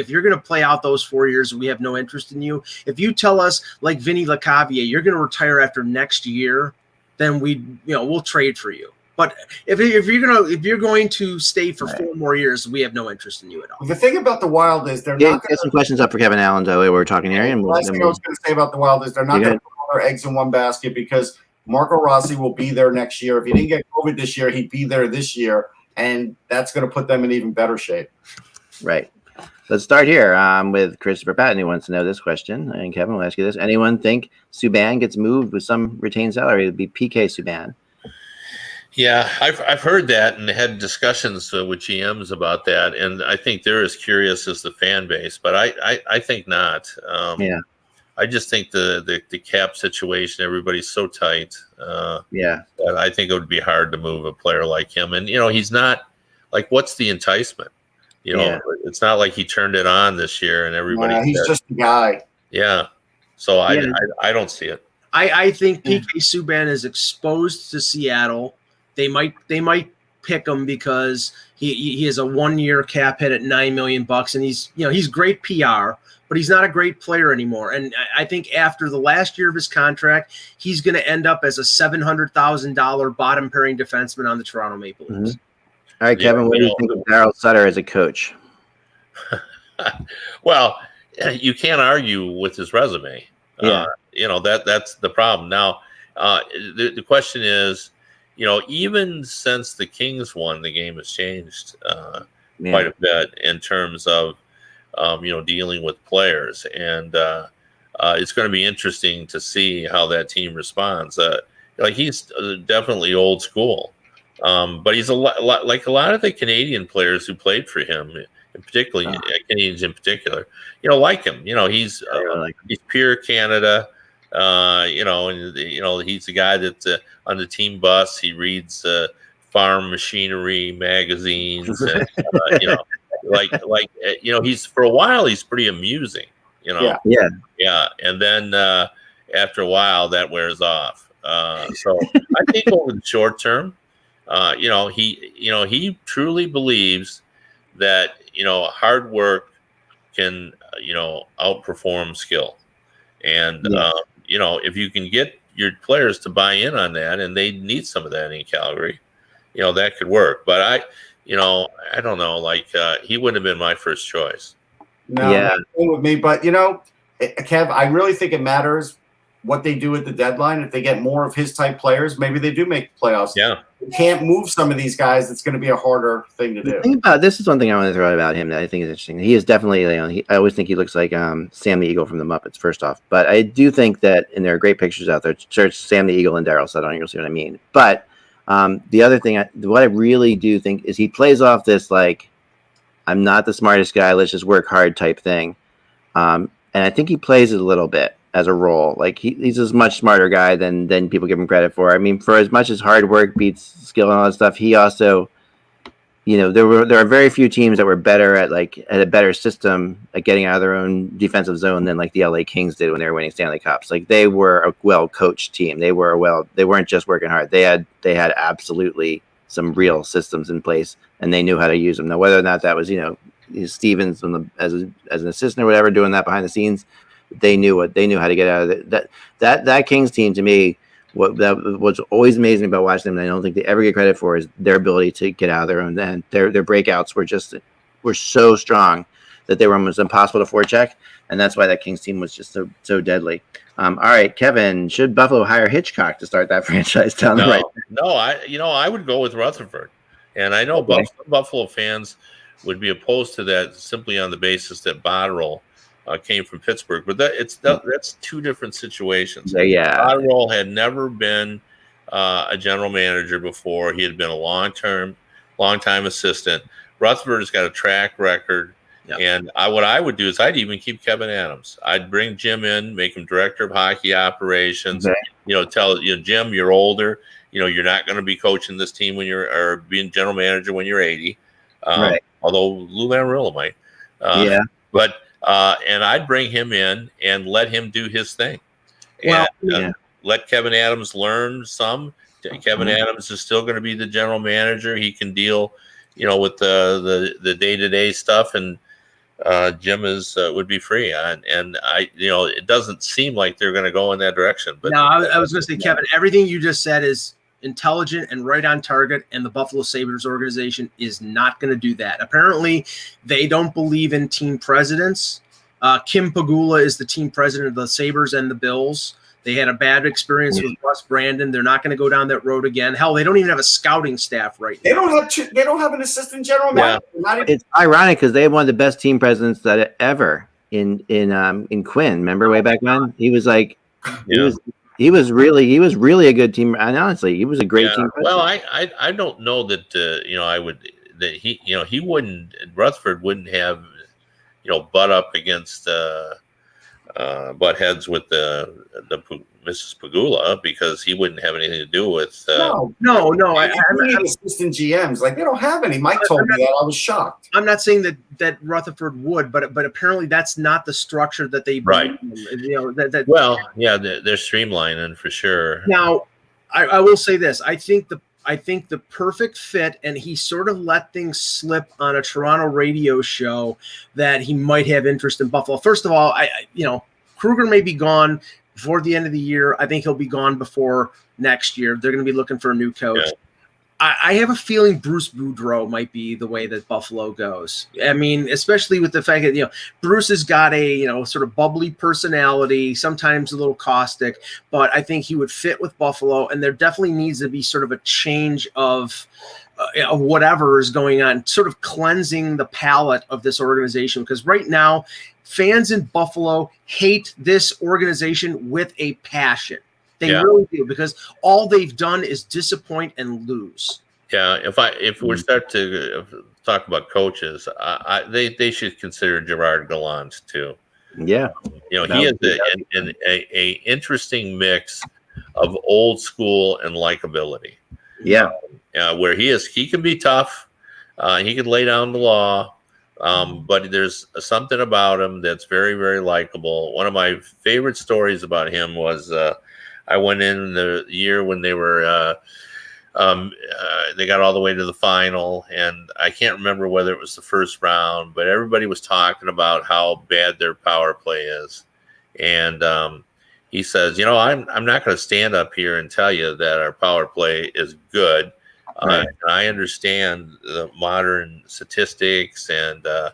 you're going to play out those 4 years, we have no interest in you. If you tell us, like Vinny Lecavalier, you're going to retire after next year, then we'll trade for you. But if you're going to stay for 4 more years, we have no interest in you at all. The thing about the Wild is they're not going to get some questions up for Kevin Allen. Though we're talking here, and last thing I was going to say about the Wild is they're not going to put all their eggs in one basket because Marco Rossi will be there next year. If he didn't get COVID this year, he'd be there this year, and that's going to put them in even better shape. Right. let's start here with Christopher Patton, who wants to know this question. And Kevin will ask you this. Anyone think Subban gets moved with some retained salary? It would be PK Subban. Yeah, I've heard that and had discussions with GMs about that, and I think they're as curious as the fan base, but I think not. Yeah. I just think the cap situation, everybody's so tight. Yeah. That I think it would be hard to move a player like him, and he's not like, what's the enticement? It's not like he turned it on this year and everybody. He's just a guy. Yeah, so I don't see it. I think PK Subban is exposed to Seattle. They might pick him because he has a 1-year cap hit at $9 million, and he's great PR, but he's not a great player anymore. And I think after the last year of his contract, he's going to end up as a $700,000 bottom pairing defenseman on the Toronto Maple Leafs. All right, Kevin, what do you think of Daryl Sutter as a coach? Well, you can't argue with his resume. Yeah. That's the problem. Now, the question is, even since the Kings won, the game has changed quite a bit in terms of, dealing with players. And it's going to be interesting to see how that team responds. He's definitely old school, but he's a lot like a lot of the Canadian players who played for him, and particularly Canadians in particular, like him. He's pure Canada. And he's the guy that on the team bus, he reads farm machinery magazines, and, he's, for a while, he's pretty amusing, Yeah. And then after a while that wears off. So I think over the short term, he truly believes that, hard work can, outperform skill. And, if you can get your players to buy in on that, and they need some of that in Calgary, that could work. But I don't know, he wouldn't have been my first choice. No, with me. But, Kev, I really think it matters what they do at the deadline. If they get more of his type players, maybe they do make playoffs. Yeah. You can't move some of these guys. It's going to be a harder thing to do. Think about this is one thing I want to throw out about him that I think is interesting. He is definitely, I always think he looks like Sam the Eagle from the Muppets, first off. But I do think that, and there are great pictures out there, search Sam the Eagle and Daryl Sutter, you'll see what I mean. But the other thing, what I really do think is he plays off this, I'm not the smartest guy, let's just work hard type thing. And I think he plays it a little bit as a role. He's a much smarter guy than people give him credit for. I mean, for as much as hard work beats skill and all that stuff, he also, there are very few teams that were better at a better system at getting out of their own defensive zone than the LA Kings did when they were winning Stanley Cups. They were a well-coached team. They weren't just working hard. They had absolutely some real systems in place, and they knew how to use them. Now, whether or not that was, Stevens as an assistant or whatever, doing that behind the scenes, they knew how to get out of it. That Kings team, to me, what's always amazing about watching them, and I don't think they ever get credit for, is their ability to get out of their own end. Their breakouts were so strong that they were almost impossible to forecheck, and that's why that Kings team was just so deadly. All right, Kevin, should Buffalo hire Hitchcock to start that franchise down the right? No, I would go with Rutherford, and I know Buffalo fans would be opposed to that simply on the basis that Botterill came from Pittsburgh, but that's two different situations. Yeah, Botterill had never been a general manager before. He had been a long-time assistant. Rutherford has got a track record. Yep. And what I would do is I'd even keep Kevin Adams. I'd bring Jim in, make him director of hockey operations. Okay. Tell Jim, you're older. You're not going to be coaching this team or being general manager when you're 80. Right. Although Lou Lamoriello might. But and I'd bring him in and let him do his thing. And let Kevin Adams learn some. Kevin Adams is still going to be the general manager. He can deal, with the day-to-day stuff, and Jim would be free. And I, it doesn't seem like they're going to go in that direction. But no, I was going to say, Kevin, everything you just said is intelligent and right on target, and the Buffalo Sabres organization is not going to do that. Apparently, they don't believe in team presidents. Kim Pagula is the team president of the Sabres and the Bills. They had a bad experience with Russ Brandon. They're not going to go down that road again. Hell, they don't even have a scouting staff right now. They don't have an assistant general manager. It's ironic because they had one of the best team presidents that ever in Quinn. Remember way back when he was like, he was really a good team. And honestly, he was a great team president. Well, I don't know that he wouldn't, Rutherford wouldn't have butt up against butt heads with the Mrs. Pagula, because he wouldn't have anything to do with. No. I mean, assistant GMs, like, they don't have any. Mike told me that. I was shocked. I'm not saying that Rutherford would, but apparently that's not the structure that they right. Well, yeah, they're streamlining for sure. Now, I will say this: I think the perfect fit, and he sort of let things slip on a Toronto radio show that he might have interest in Buffalo. First of all, Kruger may be gone before the end of the year. I think he'll be gone before next year. They're going to be looking for a new coach. Yeah. I have a feeling Bruce Boudreau might be the way that Buffalo goes. I mean, especially with the fact that, Bruce has got a, sort of bubbly personality, sometimes a little caustic, but I think he would fit with Buffalo, and there definitely needs to be sort of a change of whatever is going on, sort of cleansing the palate of this organization, because right now fans in Buffalo hate this organization with a passion. They really do, because all they've done is disappoint and lose. Yeah, if we start to talk about coaches, they should consider Gerard Gallant too. Yeah, he is a interesting mix of old school and likability. Yeah, where he can be tough, he can lay down the law, but there's something about him that's very, very likable. One of my favorite stories about him was. I went in the year when they were they got all the way to the final, and I can't remember whether it was the first round, but everybody was talking about how bad their power play is. And he says, I'm not going to stand up here and tell you that our power play is good. Right. I understand the modern statistics and the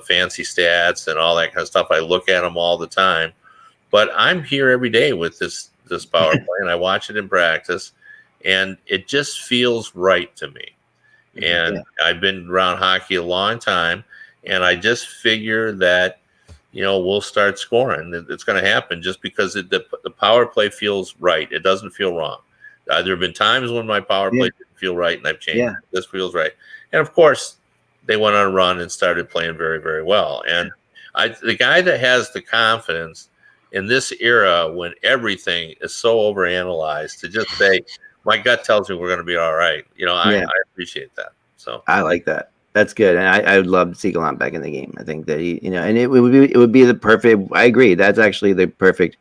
fancy stats and all that kind of stuff. I look at them all the time. But I'm here every day with this power play, and I watch it in practice, and it just feels right to me. And I've been around hockey a long time, and I just figure that, we'll start scoring. It's going to happen just because the power play feels right. It doesn't feel wrong. There have been times when my power play didn't feel right, and I've changed. Yeah. This feels right. And, of course, they went on a run and started playing very, very well. And the guy that has the confidence in this era when everything is so overanalyzed to just say, my gut tells me we're going to be all right. I appreciate that. So I like that. That's good. And I would love to see Gallant back in the game. I think that and it would be the perfect, I agree. That's actually the perfect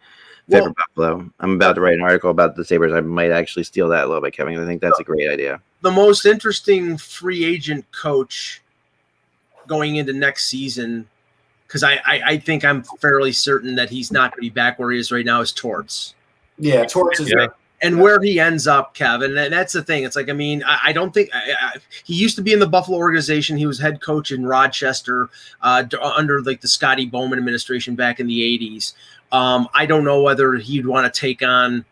fit for Buffalo. I'm about to write an article about the Sabres. I might actually steal that a little bit, Kevin. I think that's a great idea. The most interesting free agent coach going into next season, because I think I'm fairly certain that he's not going to be back where he is right now, is Torts. Yeah, Torts is right. And where he ends up, Kevin, and that's the thing. It's like, I don't think he used to be in the Buffalo organization. He was head coach in Rochester under like the Scotty Bowman administration back in the 80s. I don't know whether he'd want to take on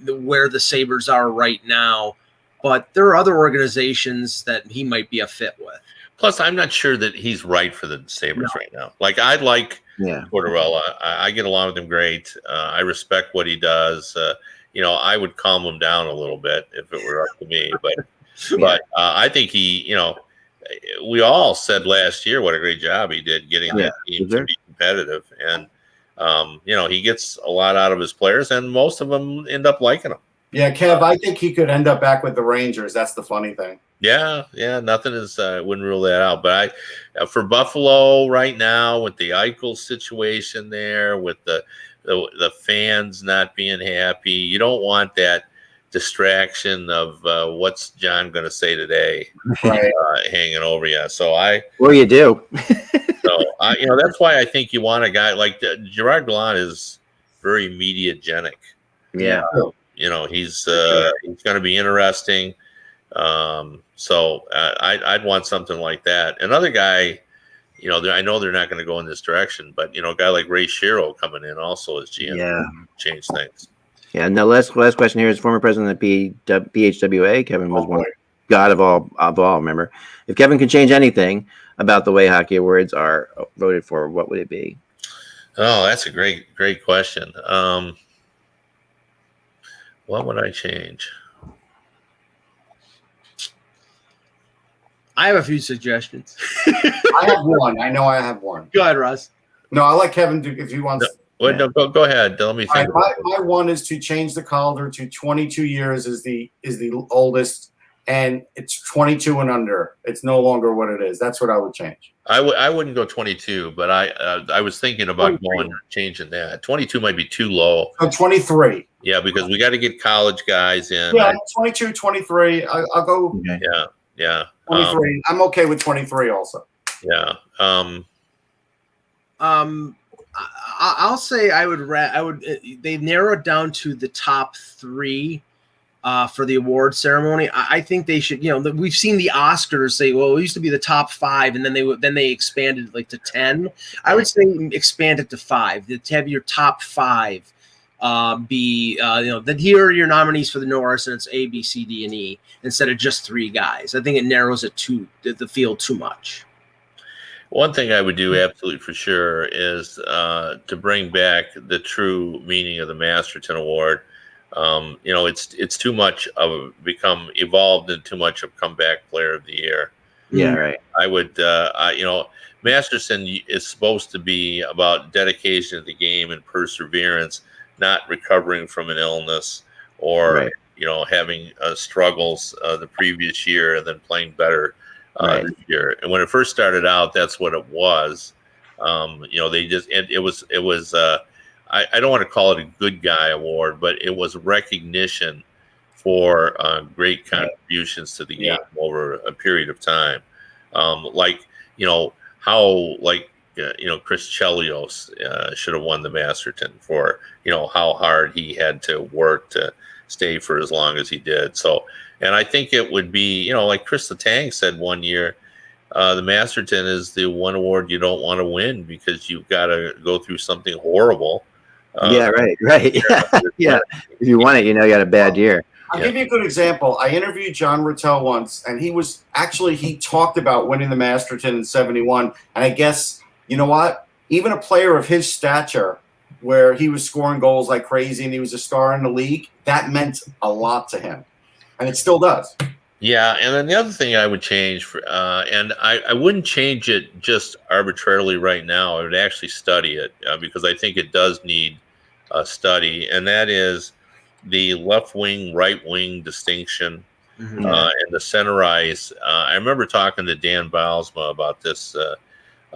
where the Sabres are right now, but there are other organizations that he might be a fit with. Plus, I'm not sure that he's right for the Sabres right now. Like, I like Tortorella. I get along with him great. I respect what he does. I would calm him down a little bit if it were up to me. But I think he, we all said last year what a great job he did getting that team to be competitive. And, he gets a lot out of his players, and most of them end up liking him. Yeah, Kev, I think he could end up back with the Rangers. That's the funny thing. Yeah, nothing is. Wouldn't rule that out. But for Buffalo right now, with the Eichel situation there, with the fans not being happy, you don't want that distraction of what's John going to say today hanging over you. So or you do. That's why I think you want a guy like Gerard Gallant is very mediagenic. Yeah. He's going to be interesting. I'd want something like that. Another guy, I know they're not going to go in this direction, but a guy like Ray Shero coming in also as GM changed things. Yeah. And the last question here is former president of BHWA. Kevin was one god of all. Remember, if Kevin could change anything about the way hockey awards are voted for, what would it be? Oh, that's a great question. What would I change? I have a few suggestions. I have one. I know I have one. Go ahead, Russ. No, I like Kevin if he wants. No, go ahead. Let me think. My one is to change the calendar to 22 years is the oldest, and it's 22 and under. It's no longer what it is. That's what I would change. I wouldn't go 22, but I was thinking about changing that. 22 might be too low. So 23. Yeah, because we got to get college guys in. Yeah, 22, 23. I'll go. Okay. Yeah. 23. I'm okay with 23 also. Yeah. I'll say I would. They narrow it down to the top 3 for the award ceremony. I think they should. We've seen the Oscars say, well, it used to be the top 5, and then they expanded like to 10. I would say expand it to 5. To have your top 5 be that here are your nominees for the Norris, and it's A, B, C, D, and E instead of just 3 guys. I think it narrows it to the field too much. One thing I would do absolutely for sure is to bring back the true meaning of the Masterton Award. It's too much of become evolved and too much of comeback player of the year. Yeah, right. I would, Masterton is supposed to be about dedication to the game and perseverance, not recovering from an illness or having struggles the previous year and then playing better this year. And when it first started out, that's what it was. They just it was I don't want to call it a good guy award, but it was recognition for great contributions to the game over a period of time. Chris Chelios should have won the Masterton for, how hard he had to work to stay for as long as he did. So, and I think it would be, like Chris Letang said one year, the Masterton is the one award you don't want to win because you've got to go through something horrible. Right. Yeah. If you want it, you had a bad year. I'll give you a good example. I interviewed John Rattel once, and he talked about winning the Masterton in 71. And I guess, you know what? Even a player of his stature, where he was scoring goals like crazy and he was a star in the league, that meant a lot to him. And it still does. Yeah, and then the other thing I would change, and I wouldn't change it just arbitrarily right now. I would actually study it because I think it does need a study, and that is the left wing, right wing distinction and the center ice. I remember talking to Dan Baalsma about this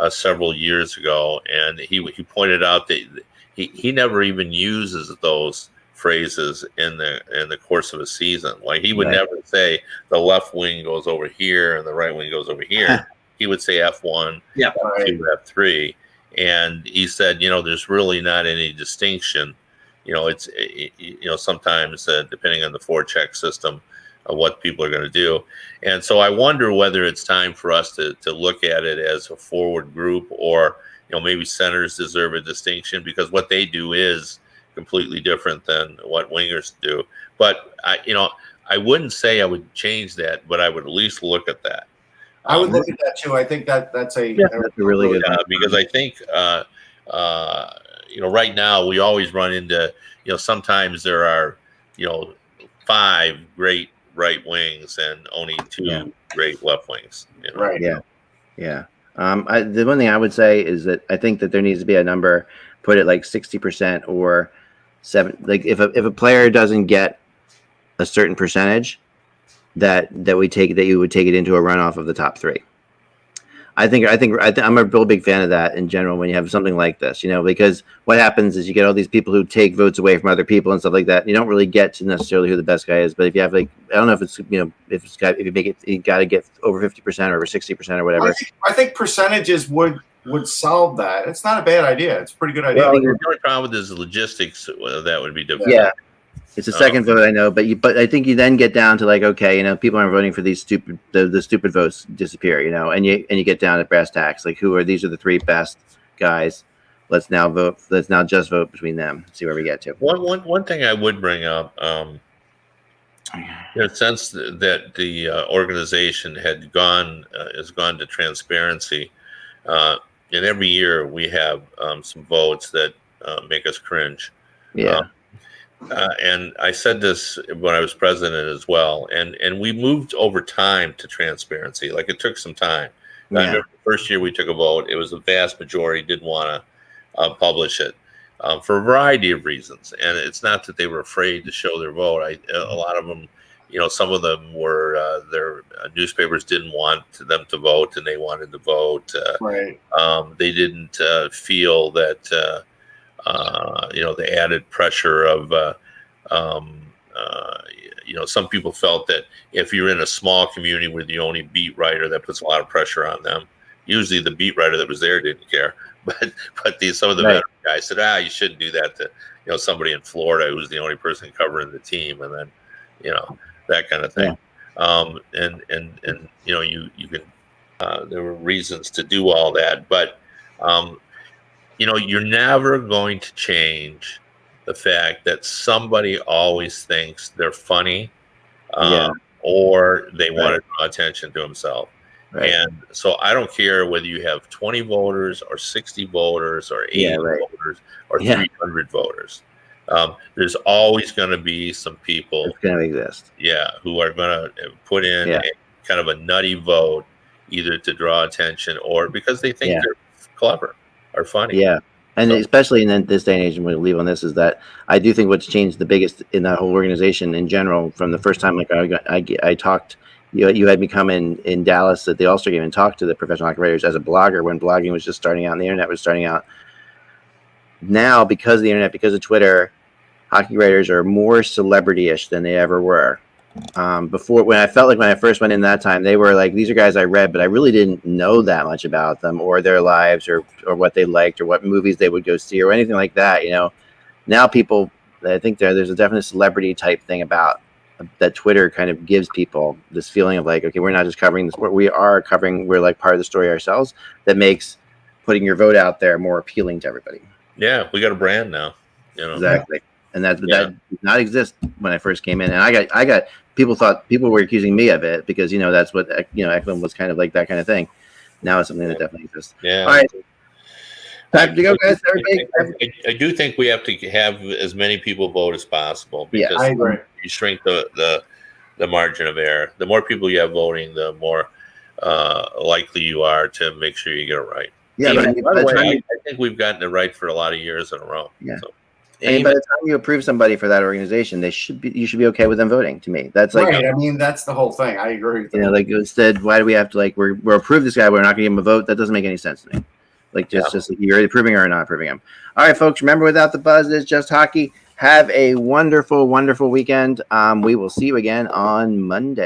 several years ago, and he pointed out that he never even uses those phrases in the course of a season. Like he would never say the left wing goes over here and the right wing goes over here. He would say F1, F2, F3, and he said, there's really not any distinction. It's sometimes depending on the forecheck system of what people are going to do, and so I wonder whether it's time for us to look at it as a forward group, or maybe centers deserve a distinction because what they do is completely different than what wingers do. But I wouldn't say I would change that, but I would at least look at that. I would look at that too. I think that's a really good because I think right now we always run into sometimes there are 5 great right wings and only 2 great left wings. Right. Yeah. The one thing I would say is that I think that there needs to be a number, put it like 60% or 7. Like if a player doesn't get a certain percentage, that you would take it into a runoff of the top 3. I think I'm a real big fan of that in general when you have something like this, because what happens is you get all these people who take votes away from other people and stuff like that. You don't really get to necessarily who the best guy is, but if you have I don't know if it's if you make it, you got to get over 50% or over 60% or whatever. I think percentages would solve that. It's not a bad idea. It's a pretty good idea. Well, the only problem with this is logistics. That would be difficult. Yeah. It's a second vote, I know, but I think you then get down to like, okay, people aren't voting for these stupid, the stupid votes disappear, and you get down to brass tacks, like these are the three best guys. Let's now vote. Let's now just vote between them. See where we get to. One thing I would bring up, in a sense that the organization has gone to transparency, and every year we have some votes that make us cringe. Yeah. And I said this when I was president as well, and we moved over time to transparency. Like, it took some time. I remember the first year we took a vote, it was a vast majority didn't want to publish it for a variety of reasons. And it's not that they were afraid to show their vote. A lot of them, some of them were their newspapers didn't want them to vote, and they wanted to vote. Right. They didn't feel that. The added pressure of, some people felt that if you're in a small community where the only beat writer, that puts a lot of pressure on them. Usually the beat writer that was there didn't care, but some of the veteran guys said, you shouldn't do that to, somebody in Florida who's the only person covering the team. And then, that kind of thing. Yeah. You can, there were reasons to do all that, but, you're never going to change the fact that somebody always thinks they're funny, or they want to draw attention to himself. Right. And so I don't care whether you have 20 voters or 60 voters or 80 voters or 300 voters. There's always going to be some people it's going to exist. Yeah, who are going to put in a kind of a nutty vote, either to draw attention or because they think they're clever. Are funny. Yeah. And especially in this day and age, and we'll leave on this, is that I do think what's changed the biggest in that whole organization in general from the first time, like I talked, you had me come in Dallas at the All-Star game and talk to the professional hockey writers as a blogger when blogging was just starting out and the internet was starting out. Now, because of the internet, because of Twitter, hockey writers are more celebrity-ish than they ever were. Before, when I first went in that time, they were like, these are guys I read, but I really didn't know that much about them or their lives or what they liked or what movies they would go see or anything like that. Now people, I think there's a definite celebrity type thing about that Twitter kind of gives people this feeling of like, okay, we're not just covering the sport, we're like part of the story ourselves. That makes putting your vote out there more appealing to everybody. Yeah, we got a brand now. Exactly. And that did not exist when I first came in. And I got people were accusing me of it because, that's what, Ekman was kind of like that kind of thing. Now it's something that definitely exists. Yeah. All right. Time to go, guys. Everybody. I do think we have to have as many people vote as possible because I agree. You shrink the margin of error. The more people you have voting, the more likely you are to make sure you get it right. Yeah. By the way, I think we've gotten it right for a lot of years in a row. Yeah. So. And by the time you approve somebody for that organization, you should be okay with them voting. To me, that's like right. I mean, that's the whole thing. I agree. Like instead, why do we have to we're approve this guy? We're not going to give him a vote. That doesn't make any sense to me. Just you're approving or not approving him. All right, folks. Remember, without the buzz, it's just hockey. Have a wonderful, wonderful weekend. We will see you again on Monday.